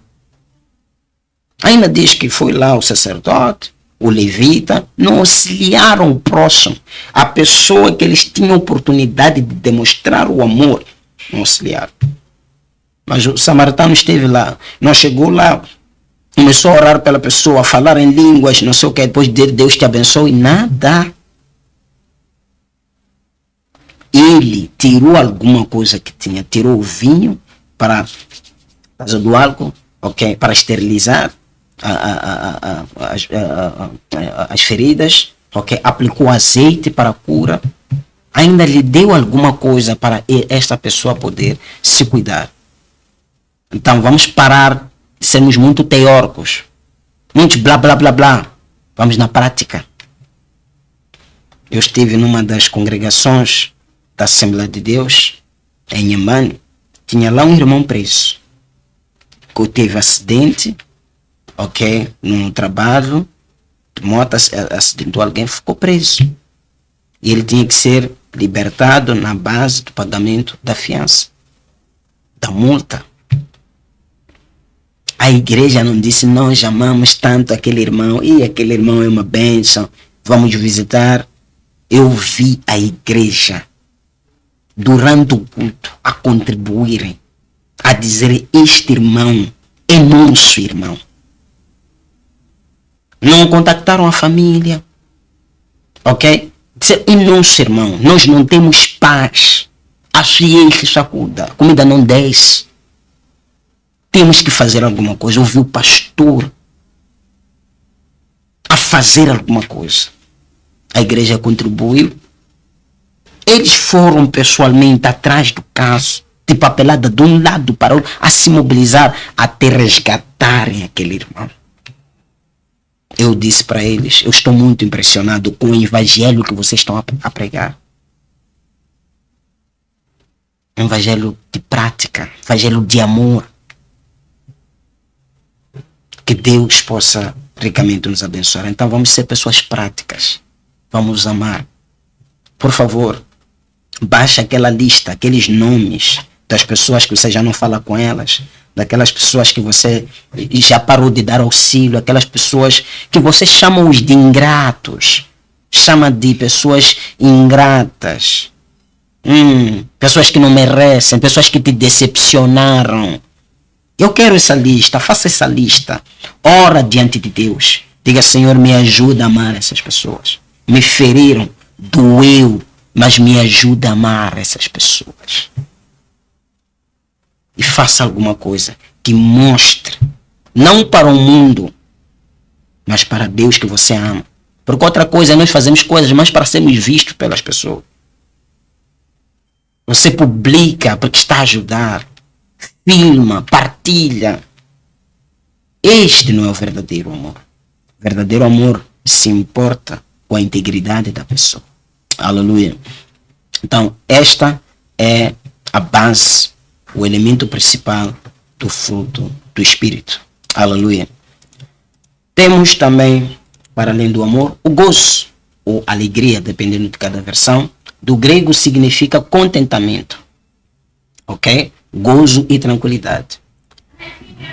[SPEAKER 1] Ainda diz que foi lá o sacerdote, o levita, não auxiliaram o próximo, a pessoa que eles tinham oportunidade de demonstrar o amor, não auxiliaram. Mas o samaritano esteve lá, não chegou lá, começou a orar pela pessoa, a falar em línguas, não sei o que, depois Deus te abençoe, nada. Ele tirou alguma coisa que tinha, tirou o vinho para fazer do álcool, ok, para esterilizar as feridas, ok, aplicou azeite para a cura, ainda lhe deu alguma coisa para esta pessoa poder se cuidar. Então vamos parar de sermos muito teóricos, muito blá blá blá blá, vamos na prática. Eu estive numa das congregações da Assembleia de Deus, em Nhambane, tinha lá um irmão preso, que teve acidente, ok, no trabalho, moto acidentou alguém, ficou preso. E ele tinha que ser libertado na base do pagamento da fiança, da multa. A igreja não disse, nós amamos tanto aquele irmão, e aquele irmão é uma bênção, vamos visitar. Eu vi a igreja durante o culto a contribuírem, a dizer, este irmão é nosso irmão. Não contactaram a família, ok? Dizer, é nosso irmão, nós não temos paz, a fiel se sacuda, a comida não desce, temos que fazer alguma coisa. Ouvi o pastor a fazer alguma coisa, a igreja contribuiu. Eles foram pessoalmente atrás do caso, de papelada de um lado para o outro, a se mobilizar até resgatarem aquele irmão. Eu disse para eles, eu estou muito impressionado com o evangelho que vocês estão a pregar. Um evangelho de prática, evangelho de amor. Que Deus possa ricamente nos abençoar. Então vamos ser pessoas práticas. Vamos amar. Por favor, baixa aquela lista, aqueles nomes das pessoas que você já não fala com elas, daquelas pessoas que você já parou de dar auxílio, aquelas pessoas que você chama os de ingratos, chama de pessoas ingratas, pessoas que não merecem, pessoas que te decepcionaram. Eu quero essa lista, faça essa lista, ora diante de Deus, diga, Senhor, me ajuda a amar essas pessoas, me feriram, doeu, mas me ajuda a amar essas pessoas. E faça alguma coisa que mostre, não para o mundo, mas para Deus que você ama. Porque outra coisa é nós fazemos coisas, mas para sermos vistos pelas pessoas. Você publica porque está a ajudar, filma, partilha. Este não é o verdadeiro amor. O verdadeiro amor se importa com a integridade da pessoa. Aleluia. Então, esta é a base, o elemento principal do fruto do Espírito. Aleluia. Temos também, para além do amor, o gozo ou alegria, dependendo de cada versão. Do grego significa contentamento. Ok? Gozo e tranquilidade.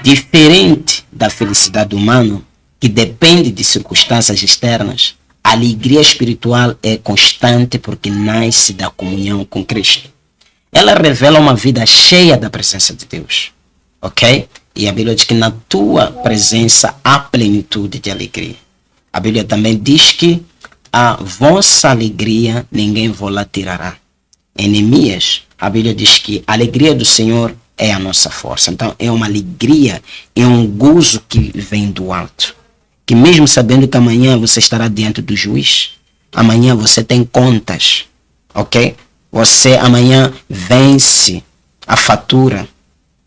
[SPEAKER 1] Diferente da felicidade humana, que depende de circunstâncias externas, a alegria espiritual é constante porque nasce da comunhão com Cristo. Ela revela uma vida cheia da presença de Deus. Ok? E a Bíblia diz que na tua presença há plenitude de alegria. A Bíblia também diz que a vossa alegria ninguém vos lá tirará. Em Neemias, a Bíblia diz que a alegria do Senhor é a nossa força. Então é uma alegria, é um gozo que vem do alto. Que mesmo sabendo que amanhã você estará diante do juiz, amanhã você tem contas, ok? Você amanhã vence a fatura,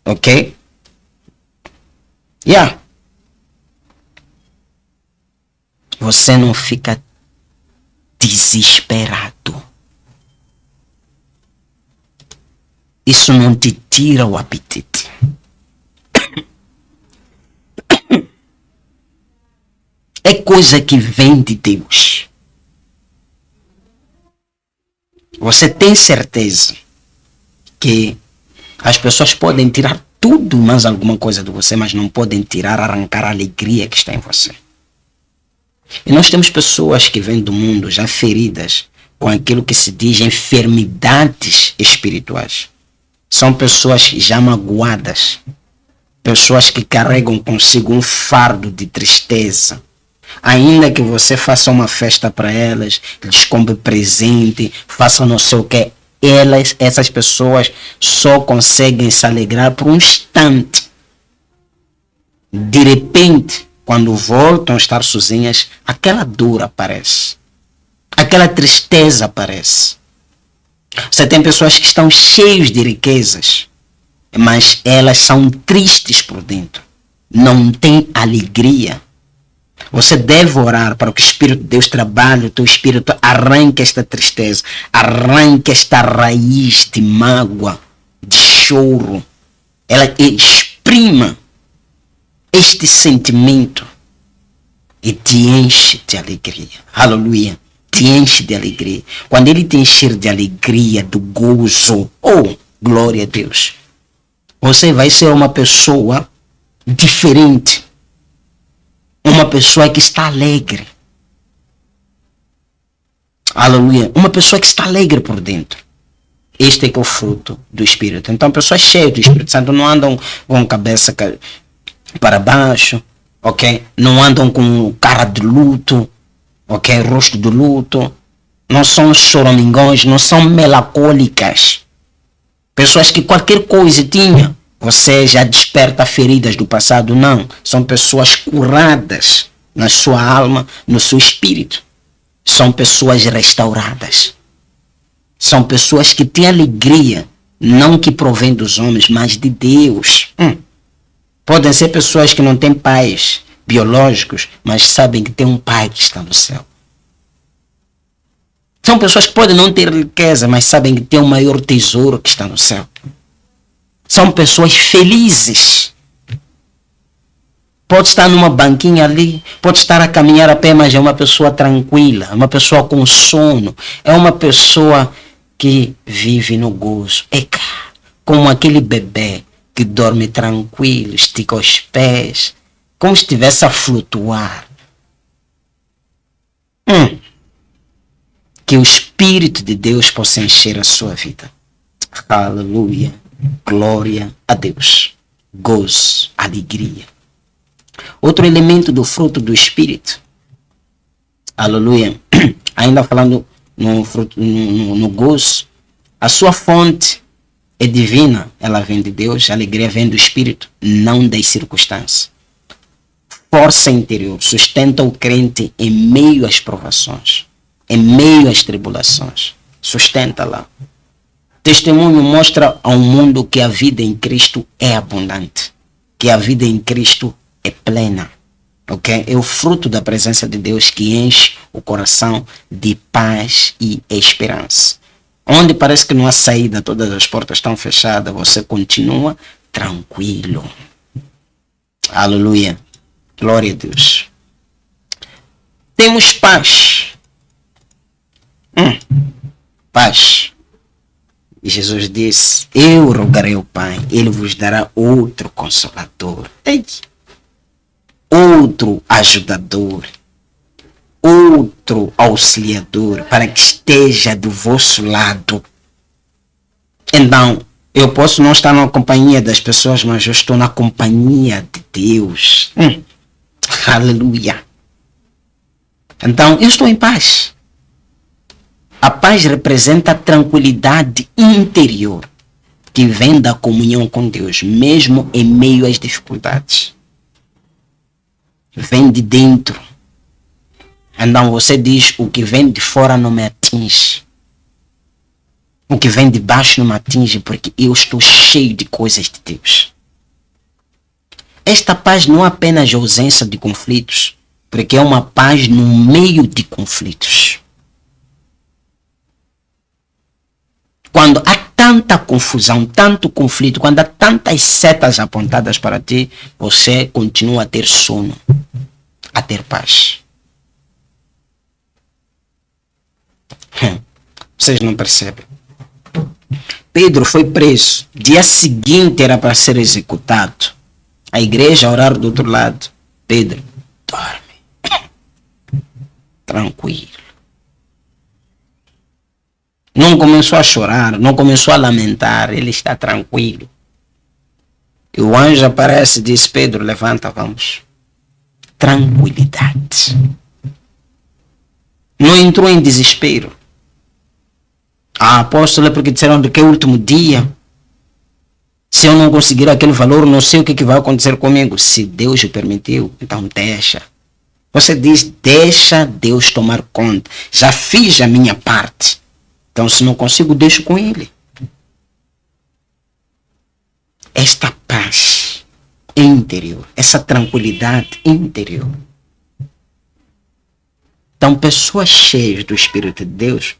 [SPEAKER 1] ok? Você não fica desesperado. Isso não te tira o apetite. É coisa que vem de Deus. Você tem certeza que as pessoas podem tirar tudo, mais alguma coisa de você, mas não podem tirar, arrancar a alegria que está em você. E nós temos pessoas que vêm do mundo já feridas com aquilo que se diz enfermidades espirituais. São pessoas já magoadas, pessoas que carregam consigo um fardo de tristeza. Ainda que você faça uma festa para elas, lhes compre presente, faça não sei o que, essas pessoas só conseguem se alegrar por um instante. De repente, quando voltam a estar sozinhas, aquela dor aparece, aquela tristeza aparece. Você tem pessoas que estão cheias de riquezas, mas elas são tristes por dentro, não têm alegria. Você deve orar para que o Espírito de Deus trabalhe, o teu Espírito arranque esta tristeza, arranque esta raiz de mágoa, de choro. Ela exprima este sentimento e te enche de alegria. Aleluia. Te enche de alegria. Quando ele te encher de alegria, do gozo, oh, glória a Deus, você vai ser uma pessoa diferente. Uma pessoa que está alegre. Aleluia. Uma pessoa que está alegre por dentro. Este é que é o fruto do Espírito. Então, pessoas cheias do Espírito Santo não andam com cabeça para baixo, ok? Não andam com cara de luto, ok? Rosto de luto. Não são choramingões, não são melancólicas. Pessoas que qualquer coisa tinha, você já desperta feridas do passado. Não, são pessoas curadas na sua alma, no seu espírito. São pessoas restauradas. São pessoas que têm alegria, não que provém dos homens, mas de Deus. Podem ser pessoas que não têm pais biológicos, mas sabem que tem um pai que está no céu. São pessoas que podem não ter riqueza, mas sabem que tem o maior tesouro que está no céu. São pessoas felizes. Pode estar numa banquinha ali, pode estar a caminhar a pé, mas é uma pessoa tranquila, uma pessoa com sono, é uma pessoa que vive no gozo. É como aquele bebê que dorme tranquilo, estica os pés, como se estivesse a flutuar. Que o Espírito de Deus possa encher a sua vida. Aleluia. Glória a Deus. Gozo, alegria. Outro elemento do fruto do Espírito. Aleluia. Ainda falando no gozo. A sua fonte é divina. Ela vem de Deus. A alegria vem do Espírito, não das circunstâncias. Força interior. Sustenta o crente em meio às provações. Em meio às tribulações. Sustenta lá. Testemunho mostra ao mundo que a vida em Cristo é abundante, que a vida em Cristo é plena, ok? É o fruto da presença de Deus que enche o coração de paz e esperança. Onde parece que não há saída, todas as portas estão fechadas, você continua tranquilo. Aleluia. Glória a Deus. Temos paz. Paz. E Jesus disse: eu rogarei ao Pai, Ele vos dará outro consolador. Outro ajudador. Outro auxiliador para que esteja do vosso lado. Então, eu posso não estar na companhia das pessoas, mas eu estou na companhia de Deus. Aleluia. Então, eu estou em paz. A paz representa a tranquilidade interior que vem da comunhão com Deus, mesmo em meio às dificuldades. Vem de dentro. Então você diz: o que vem de fora não me atinge. O que vem de baixo não me atinge, porque eu estou cheio de coisas de Deus. Esta paz não é apenas a ausência de conflitos, porque é uma paz no meio de conflitos. Quando há tanta confusão, tanto conflito, quando há tantas setas apontadas para ti, você continua a ter sono, a ter paz. Vocês não percebem. Pedro foi preso. Dia seguinte era para ser executado. A igreja a orar do outro lado. Pedro, dorme. Tranquilo. Não começou a chorar, não começou a lamentar. Ele está tranquilo. E o anjo aparece e diz: Pedro, levanta, vamos. Tranquilidade. Não entrou em desespero. Apóstolo, é porque disseram que é o último dia. Se eu não conseguir aquele valor, não sei o que vai acontecer comigo. Se Deus o permitiu, então deixa. Você diz: deixa Deus tomar conta. Já fiz a minha parte. Então, se não consigo, deixo com Ele. Esta paz interior, essa tranquilidade interior. Então, pessoas cheias do Espírito de Deus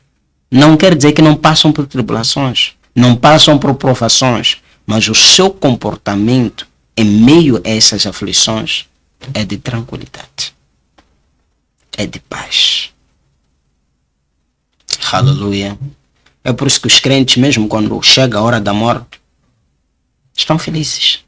[SPEAKER 1] não quer dizer que não passam por tribulações, não passam por provações, mas o seu comportamento em meio a essas aflições é de tranquilidade, é de paz. Aleluia. É por isso que os crentes, mesmo quando chega a hora da morte, estão felizes.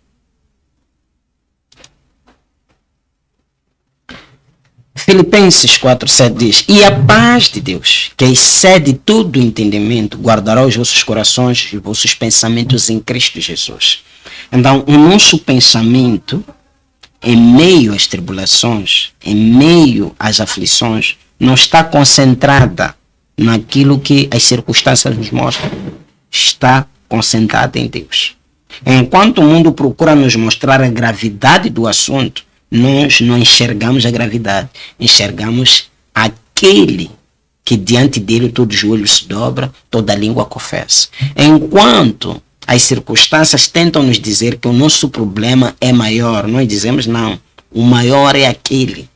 [SPEAKER 1] Filipenses 4,7 diz: e a paz de Deus, que excede todo o entendimento, guardará os vossos corações e os vossos pensamentos em Cristo Jesus. Então, o nosso pensamento, em meio às tribulações, em meio às aflições, não está concentrada naquilo que as circunstâncias nos mostram. Está concentrada em Deus. Enquanto o mundo procura nos mostrar a gravidade do assunto, nós não enxergamos a gravidade, enxergamos aquele que diante dele todo joelho se dobra, toda língua confessa. Enquanto as circunstâncias tentam nos dizer que o nosso problema é maior, nós dizemos não, o maior é aquele,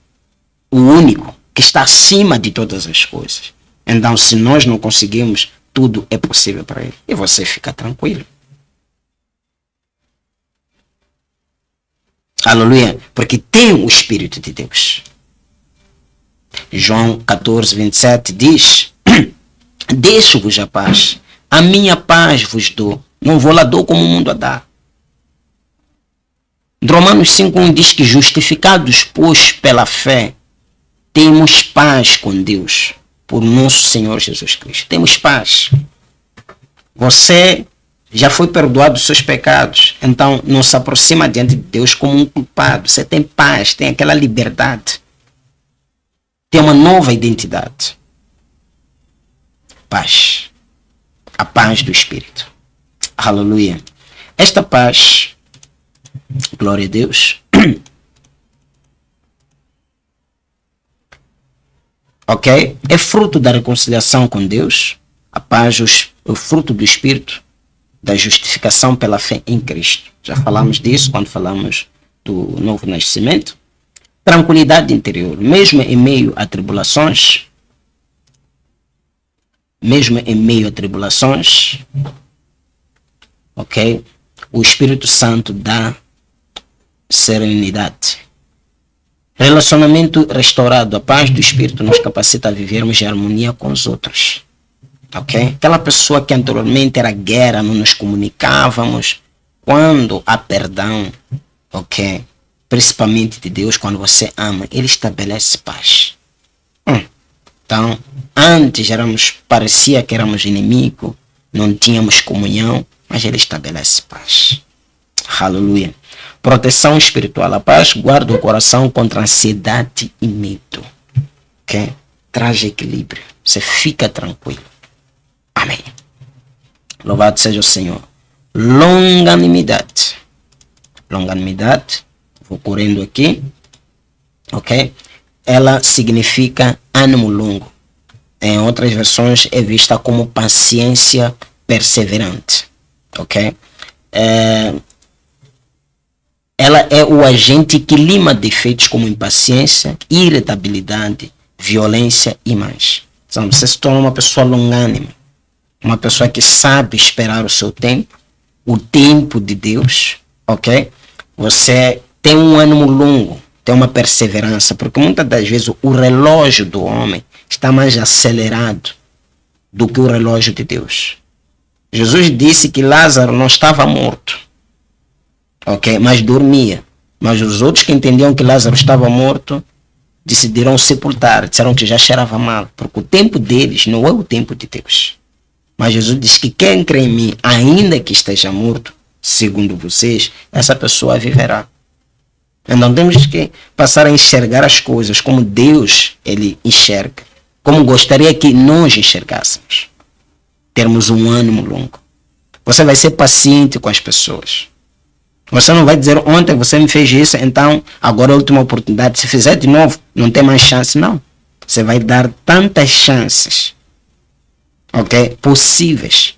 [SPEAKER 1] o único, que está acima de todas as coisas. Então, se nós não conseguimos, tudo é possível para ele. E você fica tranquilo. Aleluia. Porque tem o Espírito de Deus. João 14:27 diz: deixo-vos a paz. A minha paz vos dou. Não vou lá dou como o mundo a dá. Romanos 5:1 diz que justificados, pois, pela fé, temos paz com Deus. Por nosso Senhor Jesus Cristo. Temos paz. Você já foi perdoado dos seus pecados. Então não se aproxima diante de Deus como um culpado. Você tem paz, tem aquela liberdade. Tem uma nova identidade. Paz. A paz do Espírito. Aleluia. Esta paz, glória a Deus, ok? É fruto da reconciliação com Deus. A paz, o fruto do Espírito, da justificação pela fé em Cristo. Já falamos disso quando falamos do novo nascimento. Tranquilidade interior, mesmo em meio a tribulações, mesmo em meio a tribulações, ok? O Espírito Santo dá serenidade. Relacionamento restaurado, a paz do Espírito nos capacita a vivermos em harmonia com os outros, ok? Aquela pessoa que anteriormente era guerra, não nos comunicávamos, quando há perdão, ok? Principalmente de Deus, quando você ama, Ele estabelece paz. Então, antes parecia que éramos inimigos, não tínhamos comunhão, mas Ele estabelece paz. Aleluia. Proteção espiritual. A paz guarda o coração contra ansiedade e medo. Ok? Traz equilíbrio. Você fica tranquilo. Amém. Louvado seja o Senhor. Longanimidade. Longanimidade. Vou correndo aqui. Ok? Ela significa ânimo longo. Em outras versões é vista como paciência perseverante. Ok? Ela é o agente que lima defeitos como impaciência, irritabilidade, violência e mais. Então, você se torna uma pessoa longânima. Uma pessoa que sabe esperar o seu tempo, o tempo de Deus. Ok? Você tem um ânimo longo. Tem uma perseverança, porque muitas das vezes o relógio do homem está mais acelerado do que o relógio de Deus. Jesus disse que Lázaro não estava morto, ok? Mas dormia. Mas os outros que entendiam que Lázaro estava morto decidiram sepultar, disseram que já cheirava mal, porque o tempo deles não é o tempo de Deus. Mas Jesus disse que quem crê em mim, ainda que esteja morto, segundo vocês, essa pessoa viverá. Então temos que passar a enxergar as coisas como Deus Ele enxerga, como gostaria que nós enxergássemos. Termos um ânimo longo. Você vai ser paciente com as pessoas. Você não vai dizer, ontem você me fez isso, então agora é a última oportunidade. Se fizer de novo, não tem mais chance, não. Você vai dar tantas chances, ok, possíveis.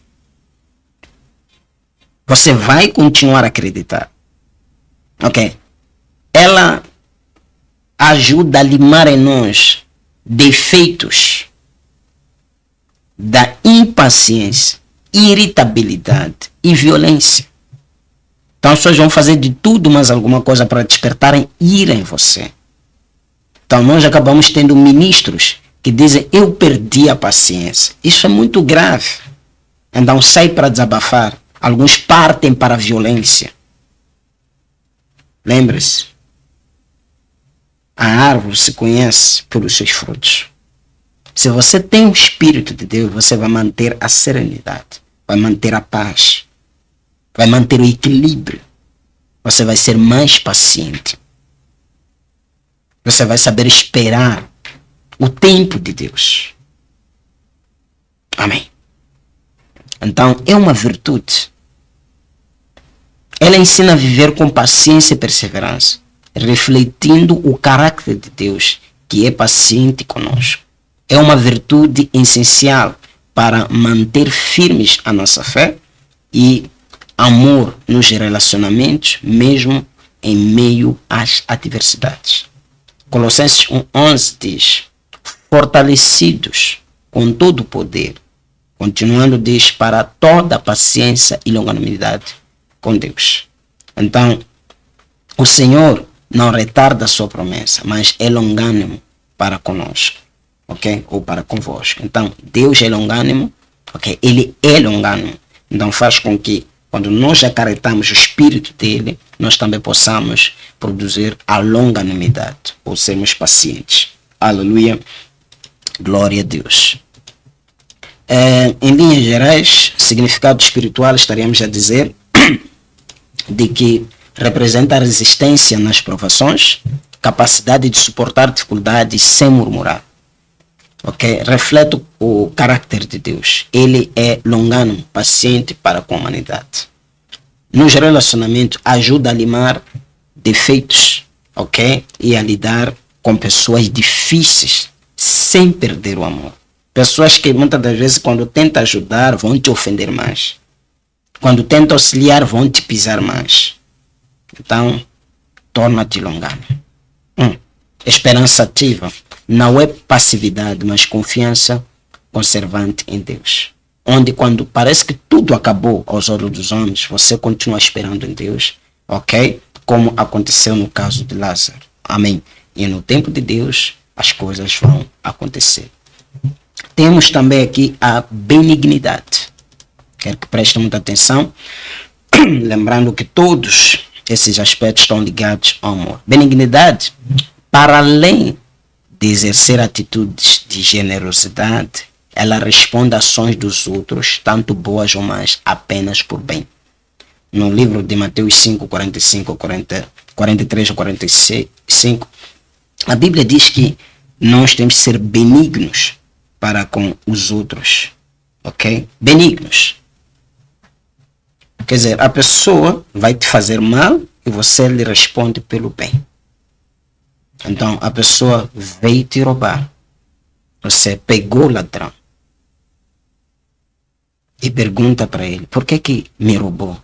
[SPEAKER 1] Você vai continuar a acreditar, ok? Ela ajuda a limar em nós defeitos da impaciência, irritabilidade e violência. Então as pessoas vão fazer de tudo mais alguma coisa para despertarem ira em você. Então nós acabamos tendo ministros que dizem, eu perdi a paciência. Isso é muito grave. Então sai para desabafar. Alguns partem para a violência. Lembre-se, a árvore se conhece pelos seus frutos. Se você tem o Espírito de Deus, você vai manter a serenidade, vai manter a paz, vai manter o equilíbrio. Você vai ser mais paciente. Você vai saber esperar o tempo de Deus. Amém. Então, é uma virtude. Ela ensina a viver com paciência e perseverança, refletindo o caráter de Deus, que é paciente conosco. É uma virtude essencial para manter firmes a nossa fé e amor nos relacionamentos, mesmo em meio às adversidades. Colossenses 1:11 diz, fortalecidos com todo o poder, continuando diz, para toda a paciência e longanimidade com Deus. Então, o Senhor não retarda a sua promessa, mas é longânimo para conosco, ok? Ou para convosco. Então, Deus é longânimo, ok? Ele é longânimo. Então, faz com que, quando nós acarretamos o Espírito dele, nós também possamos produzir a longanimidade, ou sermos pacientes. Aleluia. Glória a Deus. Em linhas gerais, significado espiritual, estaríamos a dizer de que representa a resistência nas provações, capacidade de suportar dificuldades sem murmurar. Ok? Reflete o caráter de Deus. Ele é longânimo, paciente para com a humanidade. Nos relacionamentos, ajuda a limar defeitos, ok? E a lidar com pessoas difíceis, sem perder o amor. Pessoas que muitas das vezes, quando tentam ajudar, vão te ofender mais. Quando tentam auxiliar, vão te pisar mais. Então, torna-te longânimo. Esperança ativa não é passividade, mas confiança conservante em Deus. Onde quando parece que tudo acabou aos olhos dos homens, você continua esperando em Deus, ok? Como aconteceu no caso de Lázaro. Amém. E no tempo de Deus, as coisas vão acontecer. Temos também aqui a benignidade. Quero que prestem muita atenção. Lembrando que todos esses aspectos estão ligados ao amor. Benignidade, para além de exercer atitudes de generosidade, ela responde a ações dos outros, tanto boas ou más, apenas por bem. No livro de Mateus 5, 45, 43 a 45, a Bíblia diz que nós temos que ser benignos para com os outros. Ok? Benignos. Quer dizer, a pessoa vai te fazer mal e você lhe responde pelo bem. Então, a pessoa veio te roubar. Você pegou o ladrão. E pergunta para ele, por que me roubou?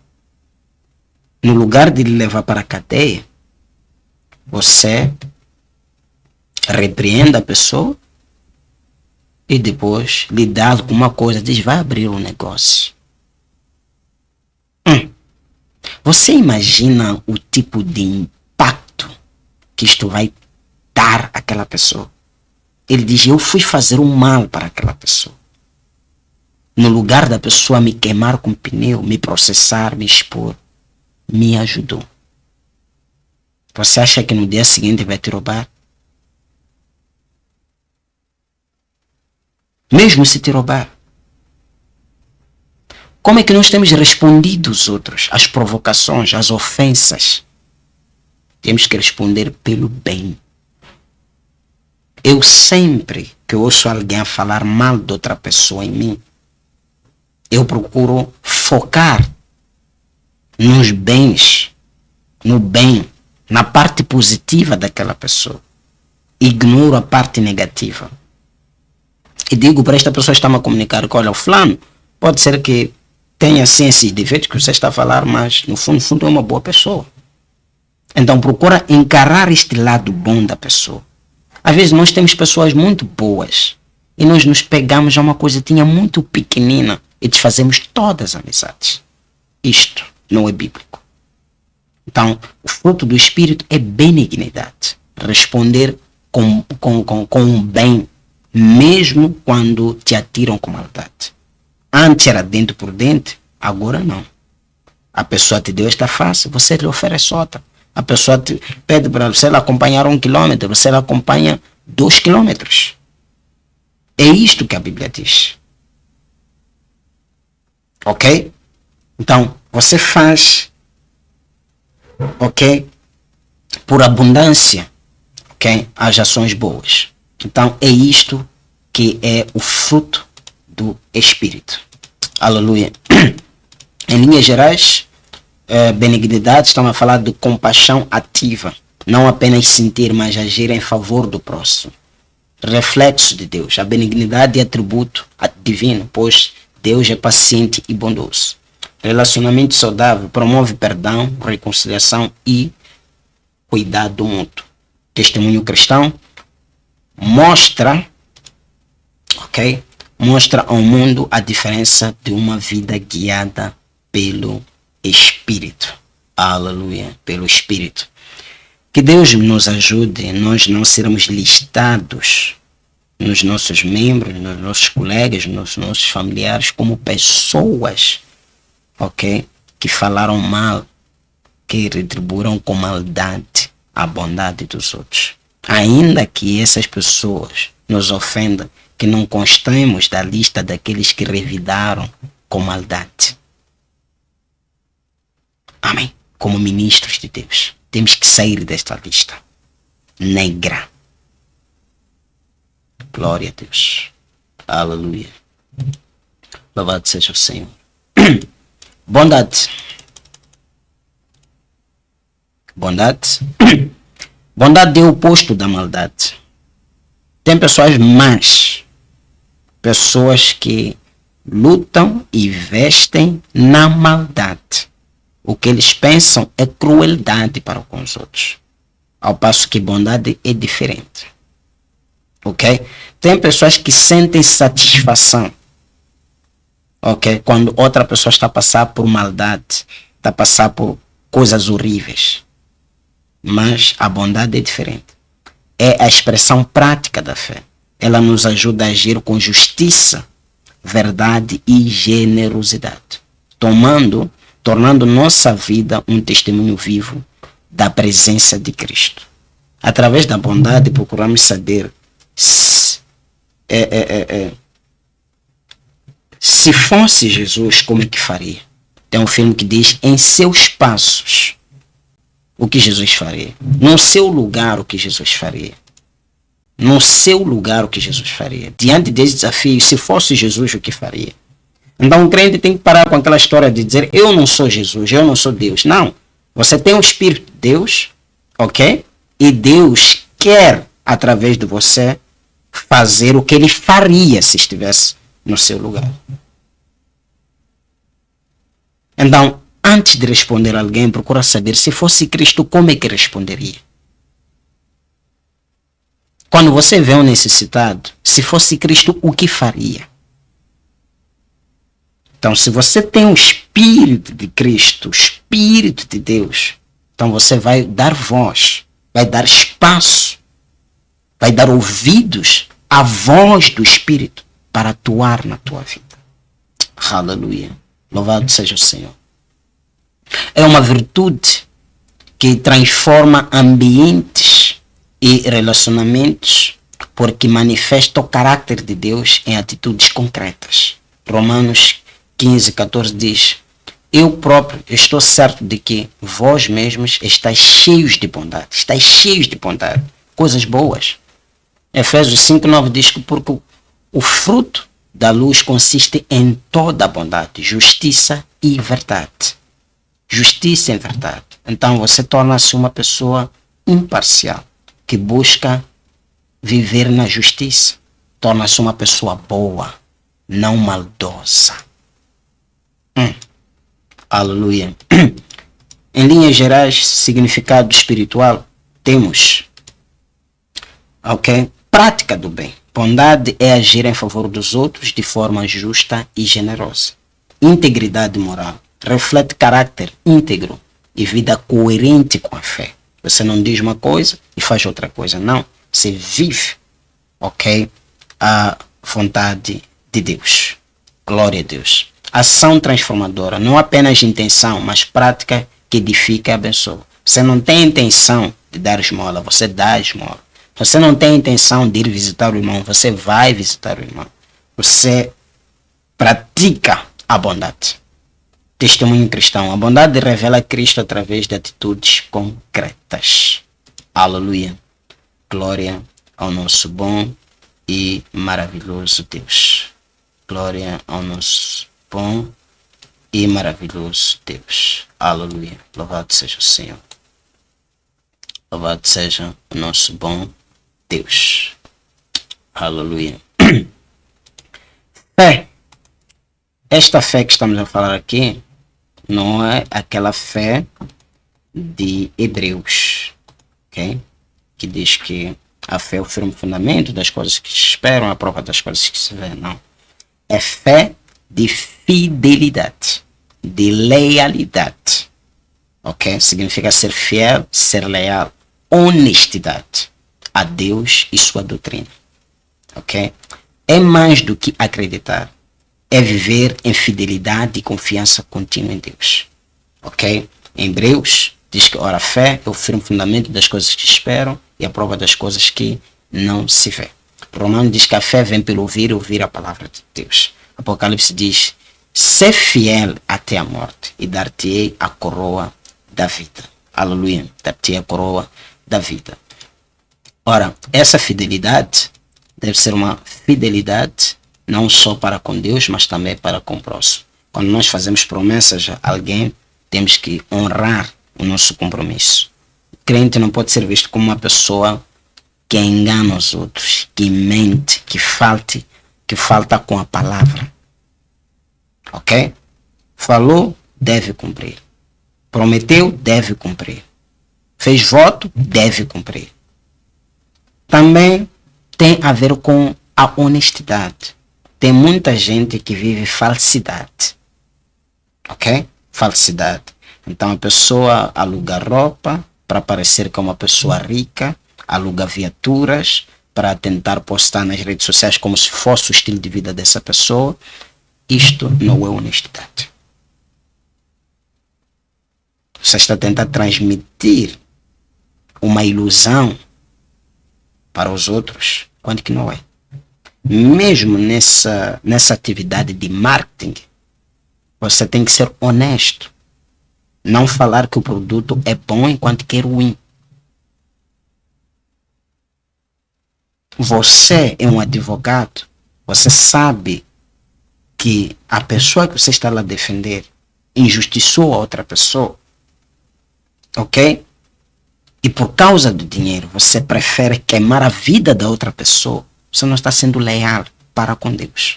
[SPEAKER 1] No lugar de lhe levar para a cadeia, você repreende a pessoa e depois lhe dá alguma coisa, diz, vai abrir um negócio. Você imagina o tipo de impacto que isto vai dar àquela pessoa? Ele diz, eu fui fazer um mal para aquela pessoa. No lugar da pessoa me queimar com pneu, me processar, me expor, me ajudou. Você acha que no dia seguinte vai te roubar? Mesmo se te roubar. Como é que nós temos respondido os outros, as provocações, as ofensas? Temos que responder pelo bem. Eu sempre que ouço alguém falar mal de outra pessoa em mim, eu procuro focar nos bens, no bem, na parte positiva daquela pessoa. Ignoro a parte negativa. E digo para esta pessoa que está-me a comunicar que, olha, o fulano pode ser que tenha assim esses defeitos que você está a falar, mas no fundo é uma boa pessoa. Então procura encarar este lado bom da pessoa. Às vezes nós temos pessoas muito boas e nós nos pegamos a uma coisinha muito pequenina e desfazemos todas as amizades. Isto não é bíblico. Então, o fruto do Espírito é benignidade. Responder com um bem, mesmo quando te atiram com maldade. Antes era dente por dente, agora não. A pessoa te deu esta face, você lhe oferece outra. A pessoa te pede para você acompanhar 1 quilômetro, você acompanha 2 quilômetros. É isto que a Bíblia diz. Ok? Então, você faz, ok? Por abundância, ok? As ações boas. Então, é isto que é o fruto do Espírito. Aleluia. Em linhas gerais, benignidade, estamos a falar de compaixão ativa. Não apenas sentir, mas agir em favor do próximo. Reflexo de Deus. A benignidade é atributo divino, pois Deus é paciente e bondoso. Relacionamento saudável promove perdão, reconciliação e cuidado mútuo. Testemunho cristão mostra, ok? Mostra ao mundo a diferença de uma vida guiada pelo Espírito. Aleluia, pelo Espírito. Que Deus nos ajude, nós não sermos listados nos nossos membros, nos nossos colegas, nos nossos familiares, como pessoas, ok? Que falaram mal, que retribuíram com maldade a bondade dos outros. Ainda que essas pessoas nos ofendam, que não constemos da lista daqueles que revidaram com maldade. Amém. Como ministros de Deus, temos que sair desta lista negra. Glória a Deus. Aleluia. Louvado seja o Senhor. Bondade. Bondade. Bondade é o oposto da maldade. Tem pessoas más, pessoas que lutam e vestem na maldade. O que eles pensam é crueldade para com os outros. Ao passo que bondade é diferente. ok? Tem pessoas que sentem satisfação, ok? Quando outra pessoa está a passar por maldade, está a passar por coisas horríveis. Mas a bondade é diferente. É a expressão prática da fé. Ela nos ajuda a agir com justiça, verdade e generosidade, tornando nossa vida um testemunho vivo da presença de Cristo. Através da bondade procuramos saber se fosse Jesus, como é que faria? Tem um filme que diz em seus passos o que Jesus faria. No seu lugar, o que Jesus faria. No seu lugar, o que Jesus faria. Diante desse desafio, se fosse Jesus, o que faria? Então o crente tem que parar com aquela história de dizer eu não sou Jesus, eu não sou Deus. Não. Você tem o Espírito de Deus, ok? E Deus quer, através de você, fazer o que ele faria se estivesse no seu lugar. Então, antes de responder a alguém, procura saber se fosse Cristo, como é que responderia? Quando você vê um necessitado, se fosse Cristo, o que faria? Então, se você tem o Espírito de Cristo, o Espírito de Deus, então você vai dar voz, vai dar espaço, vai dar ouvidos à voz do Espírito para atuar na tua vida. Aleluia. Louvado seja o Senhor. É uma virtude que transforma ambientes e relacionamentos, porque manifesta o caráter de Deus em atitudes concretas. Romanos 15:14 diz: eu próprio estou certo de que vós mesmos estáis cheios de bondade, coisas boas. Efésios 5:9 diz que porque o fruto da luz consiste em toda a bondade, justiça e verdade. Justiça e verdade. Então você torna-se uma pessoa imparcial, que busca viver na justiça. Torna-se uma pessoa boa, não maldosa. Aleluia. Em linhas gerais, significado espiritual, temos, ok? Prática do bem. Bondade é agir em favor dos outros de forma justa e generosa. Integridade moral reflete caráter íntegro e vida coerente com a fé. Você não diz uma coisa e faz outra coisa. Não. Você vive, ok? A vontade de Deus. Glória a Deus. Ação transformadora. Não apenas intenção, mas prática que edifica e abençoa. Você não tem intenção de dar esmola, você dá esmola. Você não tem intenção de ir visitar o irmão, você vai visitar o irmão. Você pratica a bondade. Testemunho cristão. A bondade revela Cristo através de atitudes concretas. Aleluia. Glória ao nosso bom e maravilhoso Deus. Glória ao nosso bom e maravilhoso Deus. Aleluia. Louvado seja o Senhor. Louvado seja o nosso bom Deus. Aleluia. Fé. Esta fé que estamos a falar aqui não é aquela fé de Hebreus, ok? Que diz que a fé é o firme fundamento das coisas que se esperam, a prova das coisas que se vê. Não. É fé de fidelidade, de lealidade, ok? Significa ser fiel, ser leal, honestidade a Deus e sua doutrina, ok? É mais do que acreditar. É viver em fidelidade e confiança contínua em Deus. Ok? Em Hebreus diz que ora, a fé é o firme fundamento das coisas que esperam e a prova das coisas que não se vê. Romanos diz que a fé vem pelo ouvir e ouvir a palavra de Deus. Apocalipse diz: ser fiel até a morte e dar-te-ei a coroa da vida. Aleluia. Dar-te-ei a coroa da vida. Ora, essa fidelidade deve ser uma fidelidade não só para com Deus, mas também para com o próximo. Quando nós fazemos promessas a alguém, temos que honrar o nosso compromisso. O crente não pode ser visto como uma pessoa que engana os outros, que mente, que falta com a palavra. Ok? Falou, deve cumprir. Prometeu, deve cumprir. Fez voto, deve cumprir. Também tem a ver com a honestidade. Tem muita gente que vive falsidade. Ok? Falsidade. Então a pessoa aluga roupa para parecer que é uma pessoa rica, aluga viaturas para tentar postar nas redes sociais como se fosse o estilo de vida dessa pessoa. Isto não é honestidade. Você está tentando transmitir uma ilusão para os outros, quando que não é. Mesmo nessa atividade de marketing, você tem que ser honesto. Não falar que o produto é bom enquanto que é ruim. Você é um advogado, você sabe que a pessoa que você está lá a defender injustiçou a outra pessoa, ok? E por causa do dinheiro, você prefere queimar a vida da outra pessoa. Você não está sendo leal para com Deus.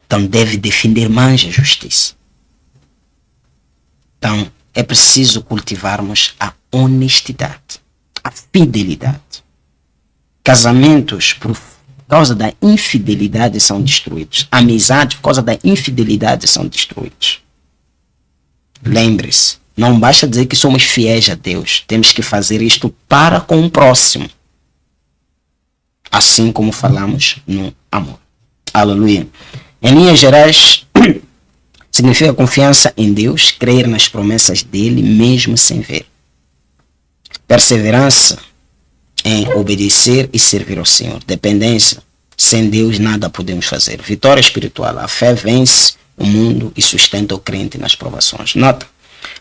[SPEAKER 1] Então deve defender mais a justiça. Então é preciso cultivarmos a honestidade, a fidelidade. Casamentos por causa da infidelidade são destruídos. Amizades por causa da infidelidade são destruídos. Lembre-se, não basta dizer que somos fiéis a Deus. Temos que fazer isto para com o próximo. Assim como falamos no amor. Aleluia. Em linhas gerais, significa confiança em Deus, crer nas promessas dele, mesmo sem ver. Perseverança em obedecer e servir ao Senhor. Dependência. Sem Deus nada podemos fazer. Vitória espiritual. A fé vence o mundo e sustenta o crente nas provações. Nota.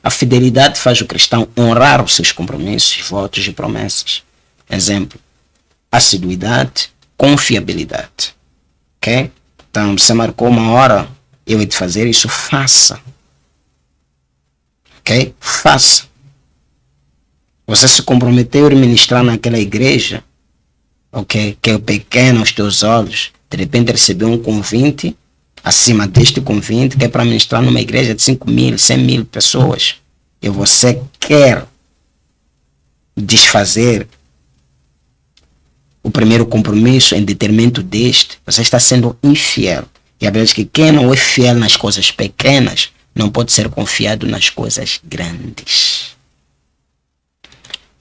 [SPEAKER 1] A fidelidade faz o cristão honrar os seus compromissos, votos e promessas. Exemplo. Assiduidade, confiabilidade. Ok? Então, você marcou uma hora, eu hei de fazer isso, faça. Ok? Faça. Você se comprometeu a ministrar naquela igreja, ok? Que é pequeno aos teus olhos, de repente recebeu um convite, acima deste convite, que é para ministrar numa igreja de 5.000, 100.000 pessoas, e você quer desfazer o primeiro compromisso em detrimento deste, você está sendo infiel. E a verdade é que quem não é fiel nas coisas pequenas não pode ser confiado nas coisas grandes.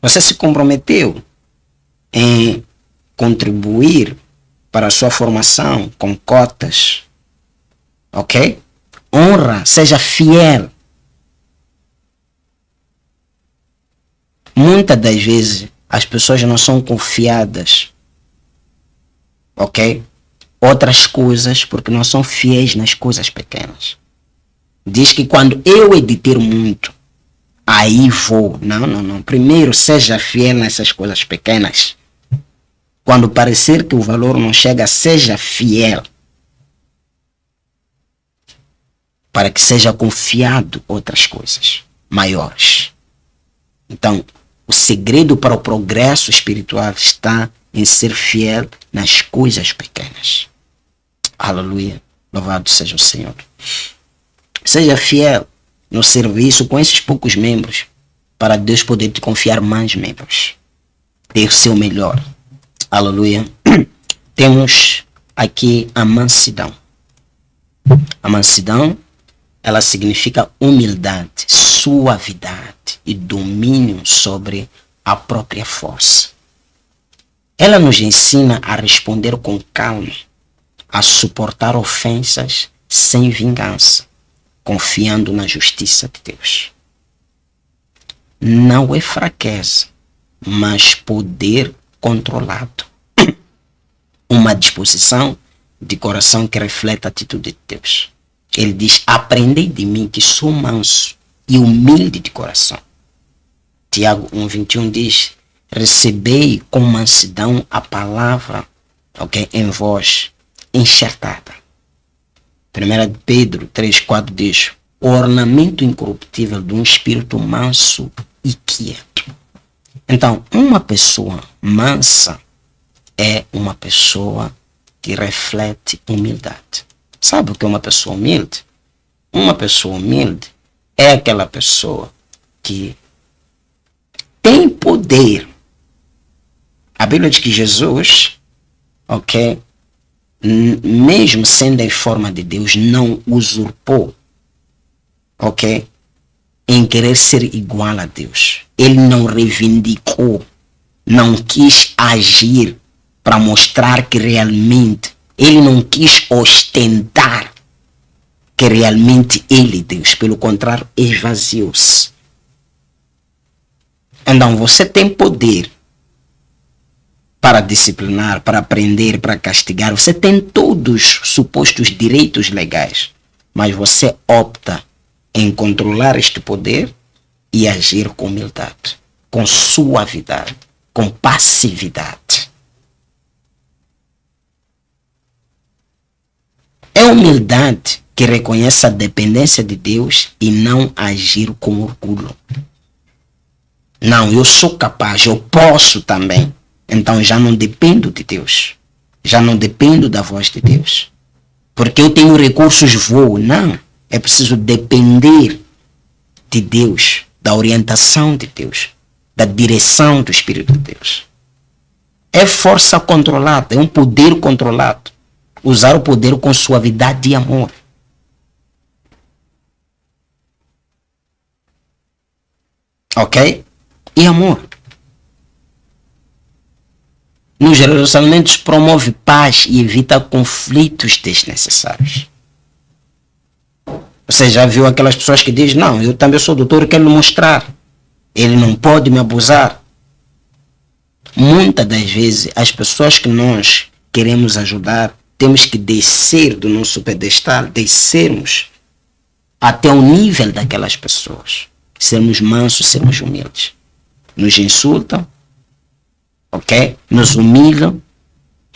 [SPEAKER 1] Você se comprometeu em contribuir para a sua formação com cotas, ok? Honra, seja fiel. Muitas das vezes as pessoas não são confiadas, ok? Outras coisas porque não são fiéis nas coisas pequenas. Diz que quando eu hei de ter muito, aí vou. Não. Primeiro seja fiel nessas coisas pequenas. Quando parecer que o valor não chega, seja fiel. Para que seja confiado outras coisas maiores. Então, o segredo para o progresso espiritual está em ser fiel nas coisas pequenas. Aleluia. Louvado seja o Senhor. Seja fiel no serviço com esses poucos membros, para Deus poder te confiar mais membros. Dê o seu melhor. Aleluia. Temos aqui a mansidão. A mansidão, ela significa humildade, suavidade e domínio sobre a própria força. Ela nos ensina a responder com calma, a suportar ofensas sem vingança, confiando na justiça de Deus. Não é fraqueza, mas poder controlado. Uma disposição de coração que reflete a atitude de Deus. Ele diz, aprendei de mim que sou manso e humilde de coração. Tiago 1,21 diz, recebei com mansidão a palavra, ok, em vós, enxertada. 1 Pedro 3,4 diz, o ornamento incorruptível de um espírito manso e quieto. Então, uma pessoa mansa é uma pessoa que reflete humildade. Sabe o que é uma pessoa humilde? Uma pessoa humilde é aquela pessoa que tem poder. A Bíblia diz que Jesus, ok, mesmo sendo em forma de Deus, não usurpou, ok, em querer ser igual a Deus. Ele não reivindicou, não quis agir para mostrar que realmente, ele não quis ostentar que realmente ele, Deus, pelo contrário, esvaziou-se. Então você tem poder para disciplinar, para prender, para castigar. Você tem todos os supostos direitos legais, mas você opta em controlar este poder e agir com humildade, com suavidade, com passividade. É humildade que reconhece a dependência de Deus e não agir com orgulho. Não, eu sou capaz, eu posso também. Então já não dependo de Deus. Já não dependo da voz de Deus. Porque eu tenho recursos, vou. Não, é preciso depender de Deus, da orientação de Deus, da direção do Espírito de Deus. É força controlada, é um poder controlado. Usar o poder com suavidade e amor. Ok? E amor. Nos relacionamentos promove paz e evita conflitos desnecessários. Você já viu aquelas pessoas que dizem, não, eu também sou doutor e quero lhe mostrar. Ele não pode me abusar. Muitas das vezes, as pessoas que nós queremos ajudar, temos que descer do nosso pedestal, descermos até o nível daquelas pessoas. Sermos mansos, sermos humildes. Nos insultam, ok? Nos humilham,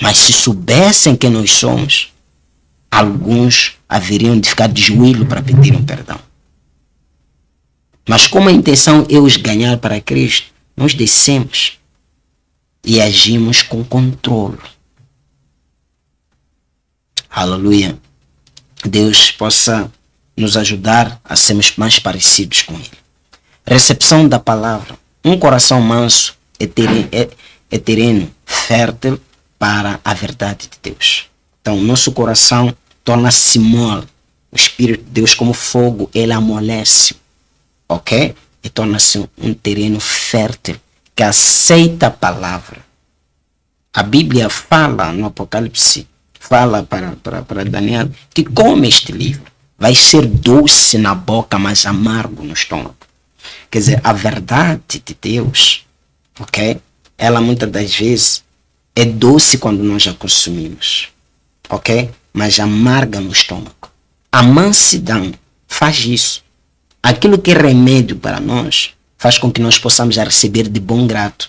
[SPEAKER 1] mas se soubessem quem nós somos, alguns haveriam de ficar de joelho para pedir um perdão. Mas como a intenção é os ganhar para Cristo, nós descemos e agimos com controle. Aleluia. Deus possa nos ajudar a sermos mais parecidos com Ele. Recepção da palavra. Um coração manso é terreno fértil para a verdade de Deus. Então, nosso coração torna-se mole. O Espírito de Deus, como fogo, ele amolece. Ok? E torna-se um terreno fértil que aceita a palavra. A Bíblia fala no Apocalipse, fala para Daniel, que come este livro. Vai ser doce na boca, mas amargo no estômago. Quer dizer, a verdade de Deus, ok? Ela muitas das vezes é doce quando nós a consumimos, ok? Mas amarga no estômago. A mansidão faz isso. Aquilo que é remédio para nós faz com que nós possamos já receber de bom grado.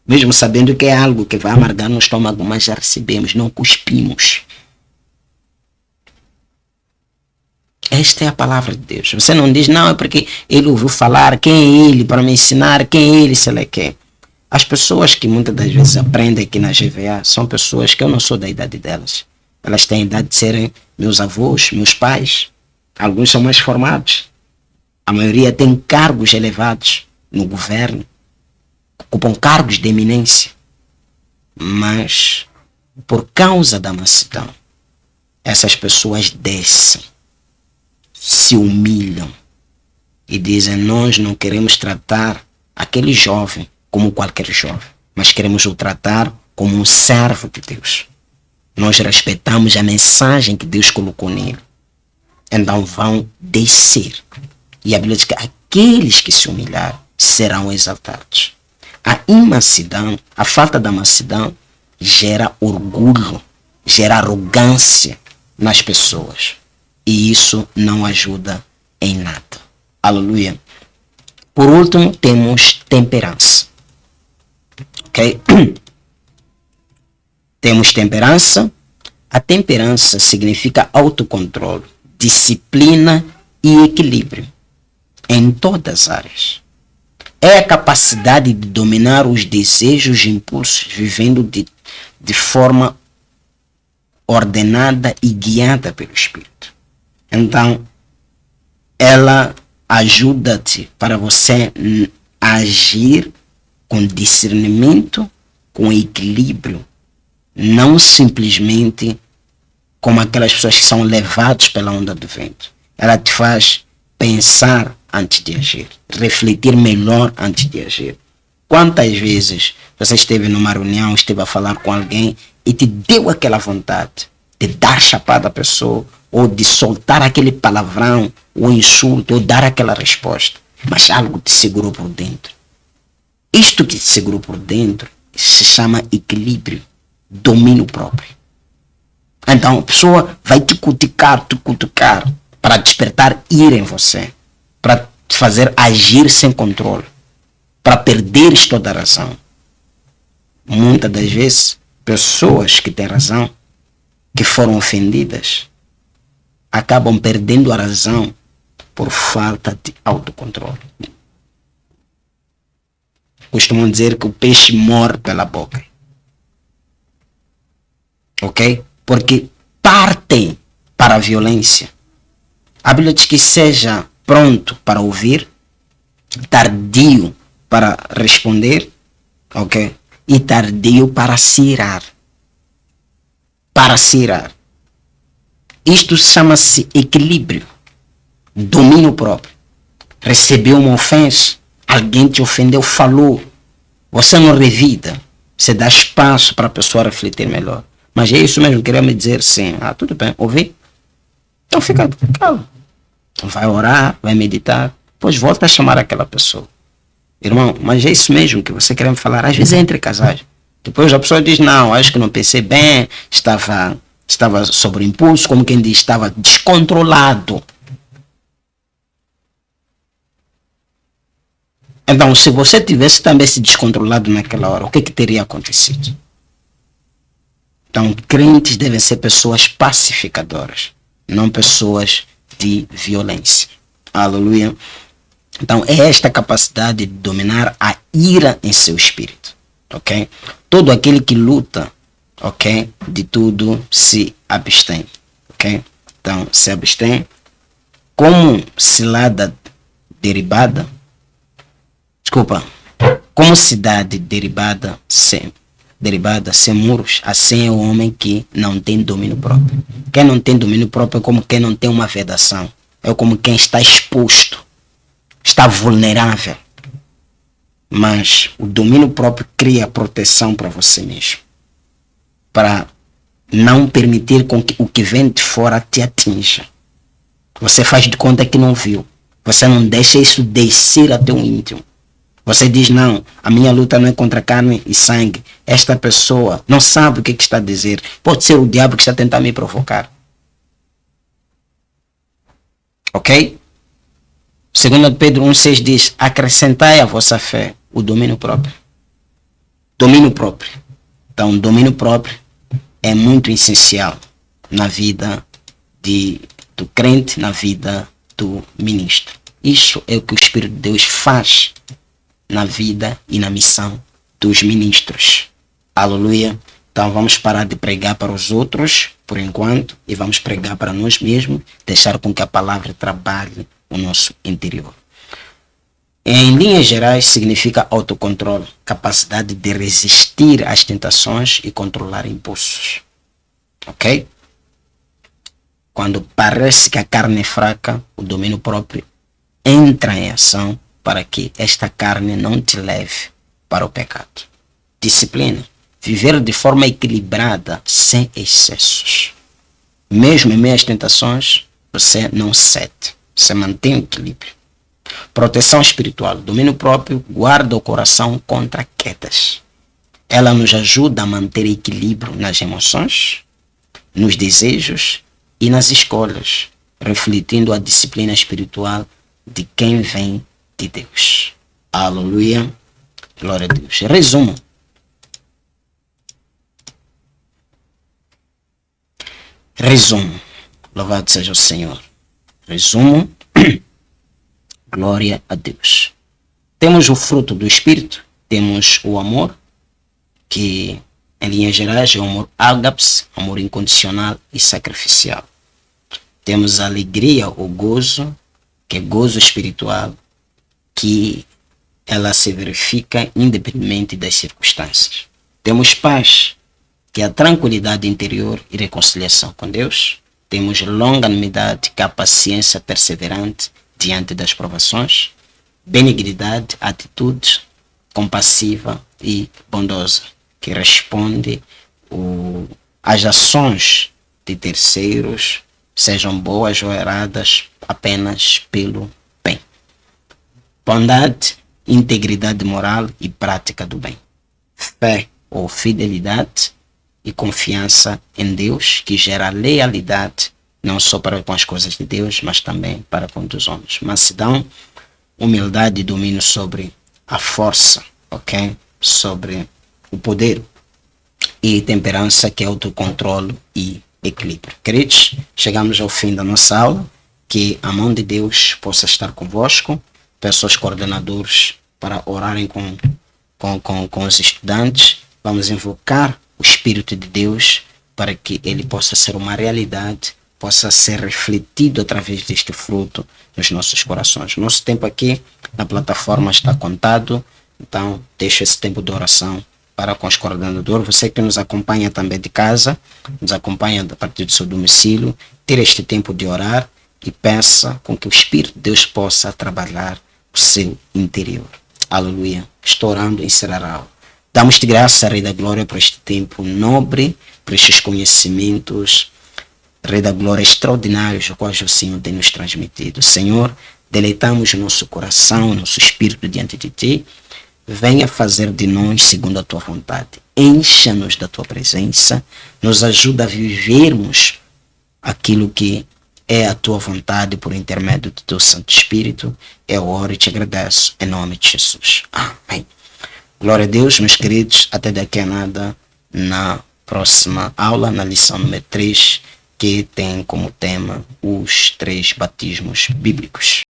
[SPEAKER 1] Mesmo sabendo que é algo que vai amargar no estômago, mas já recebemos, não cuspimos. Esta é a palavra de Deus. Você não diz, não, é porque ele ouviu falar, quem é ele para me ensinar, quem é ele se ele quer. As pessoas que muitas das vezes aprendem aqui na GVA são pessoas que eu não sou da idade delas. Elas têm a idade de serem meus avós, meus pais. Alguns são mais formados. A maioria tem cargos elevados no governo. Ocupam cargos de eminência. Mas, por causa da mansidão, essas pessoas descem, se humilham e dizem, nós não queremos tratar aquele jovem como qualquer jovem, mas queremos o tratar como um servo de Deus. Nós respeitamos a mensagem que Deus colocou nele. Então vão descer. E a Bíblia diz que aqueles que se humilharem serão exaltados. A imansidão, a falta da mansidão, gera orgulho, gera arrogância nas pessoas. E isso não ajuda em nada. Aleluia. Por último, temos temperança. Ok? Temos temperança. A temperança significa autocontrole, disciplina e equilíbrio em todas as áreas. É a capacidade de dominar os desejos e impulsos, vivendo de forma ordenada e guiada pelo Espírito. Então, ela ajuda-te para você agir com discernimento, com equilíbrio, não simplesmente como aquelas pessoas que são levadas pela onda do vento. Ela te faz pensar antes de agir, refletir melhor antes de agir. Quantas vezes você esteve numa reunião, esteve a falar com alguém e te deu aquela vontade de dar chapada à pessoa, ou de soltar aquele palavrão, ou insulto, ou dar aquela resposta, mas algo te segurou por dentro. Isto que te segurou por dentro se chama equilíbrio, domínio próprio. Então a pessoa vai te cutucar para despertar ira em você, para te fazer agir sem controle, para perderes toda a razão. Muitas das vezes, pessoas que têm razão, que foram ofendidas, acabam perdendo a razão por falta de autocontrole. Costumam dizer que o peixe morre pela boca. Ok? Porque partem para a violência. A Bíblia diz que seja pronto para ouvir, tardio para responder, ok? E tardio para se irar. Para se irar. Isto chama-se equilíbrio, domínio próprio. Recebeu uma ofensa, alguém te ofendeu, falou, você não revida, você dá espaço para a pessoa refletir melhor. Mas é isso mesmo, queria me dizer sim. Ah, tudo bem, ouvi? Então fica calmo. Vai orar, vai meditar, depois volta a chamar aquela pessoa. Irmão, mas é isso mesmo que você quer me falar. Às vezes é entre casais. Depois a pessoa diz, não, acho que não pensei bem, estava sobre impulso, como quem diz, estava descontrolado. Então, se você tivesse também se descontrolado naquela hora, o que teria acontecido? Então, crentes devem ser pessoas pacificadoras, não pessoas de violência. Aleluia. Então, é esta capacidade de dominar a ira em seu espírito. Ok? Todo aquele que luta, ok, de tudo se abstém. Ok? Então, se abstém. Como cilada derivada, como cidade derivada sem muros, assim é o homem que não tem domínio próprio. Quem não tem domínio próprio é como quem não tem uma vedação. É como quem está exposto, está vulnerável. Mas o domínio próprio cria proteção para você mesmo, para não permitir com que o que vem de fora te atinja. Você faz de conta que não viu. Você não deixa isso descer até o íntimo. Você diz, não, a minha luta não é contra carne e sangue. Esta pessoa não sabe o que está a dizer. Pode ser o diabo que está tentando me provocar. Ok? 2 Pedro 1,6 diz, acrescentai à vossa fé o domínio próprio. Domínio próprio. Então, domínio próprio é muito essencial na vida do crente, na vida do ministro. Isso é o que o Espírito de Deus faz na vida e na missão dos ministros. Aleluia. Então vamos parar de pregar para os outros por enquanto e vamos pregar para nós mesmos, deixar com que a palavra trabalhe o nosso interior. Em linhas gerais significa autocontrole, capacidade de resistir às tentações e controlar impulsos. Ok? Quando parece que a carne é fraca, o domínio próprio entra em ação para que esta carne não te leve para o pecado. Disciplina. Viver de forma equilibrada, sem excessos. Mesmo em meio às tentações, você não cede. Você mantém o equilíbrio. Proteção espiritual. Domínio próprio guarda o coração contra quedas. Ela nos ajuda a manter equilíbrio nas emoções, nos desejos e nas escolhas, refletindo a disciplina espiritual de quem vem de Deus. Aleluia. Glória a Deus. Resumo. Louvado seja o Senhor. Resumo. Glória a Deus. Temos o fruto do Espírito. Temos o amor, que em linhas gerais é o amor ágape, amor incondicional e sacrificial. Temos a alegria, o gozo, que é gozo espiritual, que ela se verifica independentemente das circunstâncias. Temos paz, que é a tranquilidade interior e reconciliação com Deus. Temos longanimidade, que é a paciência perseverante diante das provações. Benignidade, atitude compassiva e bondosa, que responde às ações de terceiros, sejam boas ou erradas, apenas pelo bem. Bondade, integridade moral e prática do bem. Fé ou fidelidade e confiança em Deus, que gera lealidade, não só para com as coisas de Deus, mas também para com os homens. Mansidão, humildade e domínio sobre a força, ok? Sobre o poder. E temperança, que é autocontrole e equilíbrio. Queridos, chegamos ao fim da nossa aula. Que a mão de Deus possa estar convosco. Peço aos coordenadores para orarem com os estudantes. Vamos invocar o Espírito de Deus para que ele possa ser uma realidade, possa ser refletido através deste fruto nos nossos corações. Nosso tempo aqui na plataforma está contado, então deixo esse tempo de oração para com os coordenadores. Você que nos acompanha também de casa, nos acompanha a partir do seu domicílio, tire este tempo de orar e peça com que o Espírito de Deus possa trabalhar o seu interior. Aleluia. Estou orando em encerrar a aula. Damos-te graça, Rei da Glória, por este tempo nobre, por estes conhecimentos, Rei da Glória, extraordinários, os quais o Senhor tem nos transmitido. Senhor, deleitamos o nosso coração, o nosso espírito diante de Ti. Venha fazer de nós segundo a Tua vontade. Encha-nos da Tua presença, nos ajuda a vivermos aquilo que é a Tua vontade por intermédio do Teu Santo Espírito. Eu oro e te agradeço em nome de Jesus. Amém. Glória a Deus, meus queridos. Até daqui a nada na próxima aula, na lição número 3, que tem como tema os 3 batismos bíblicos.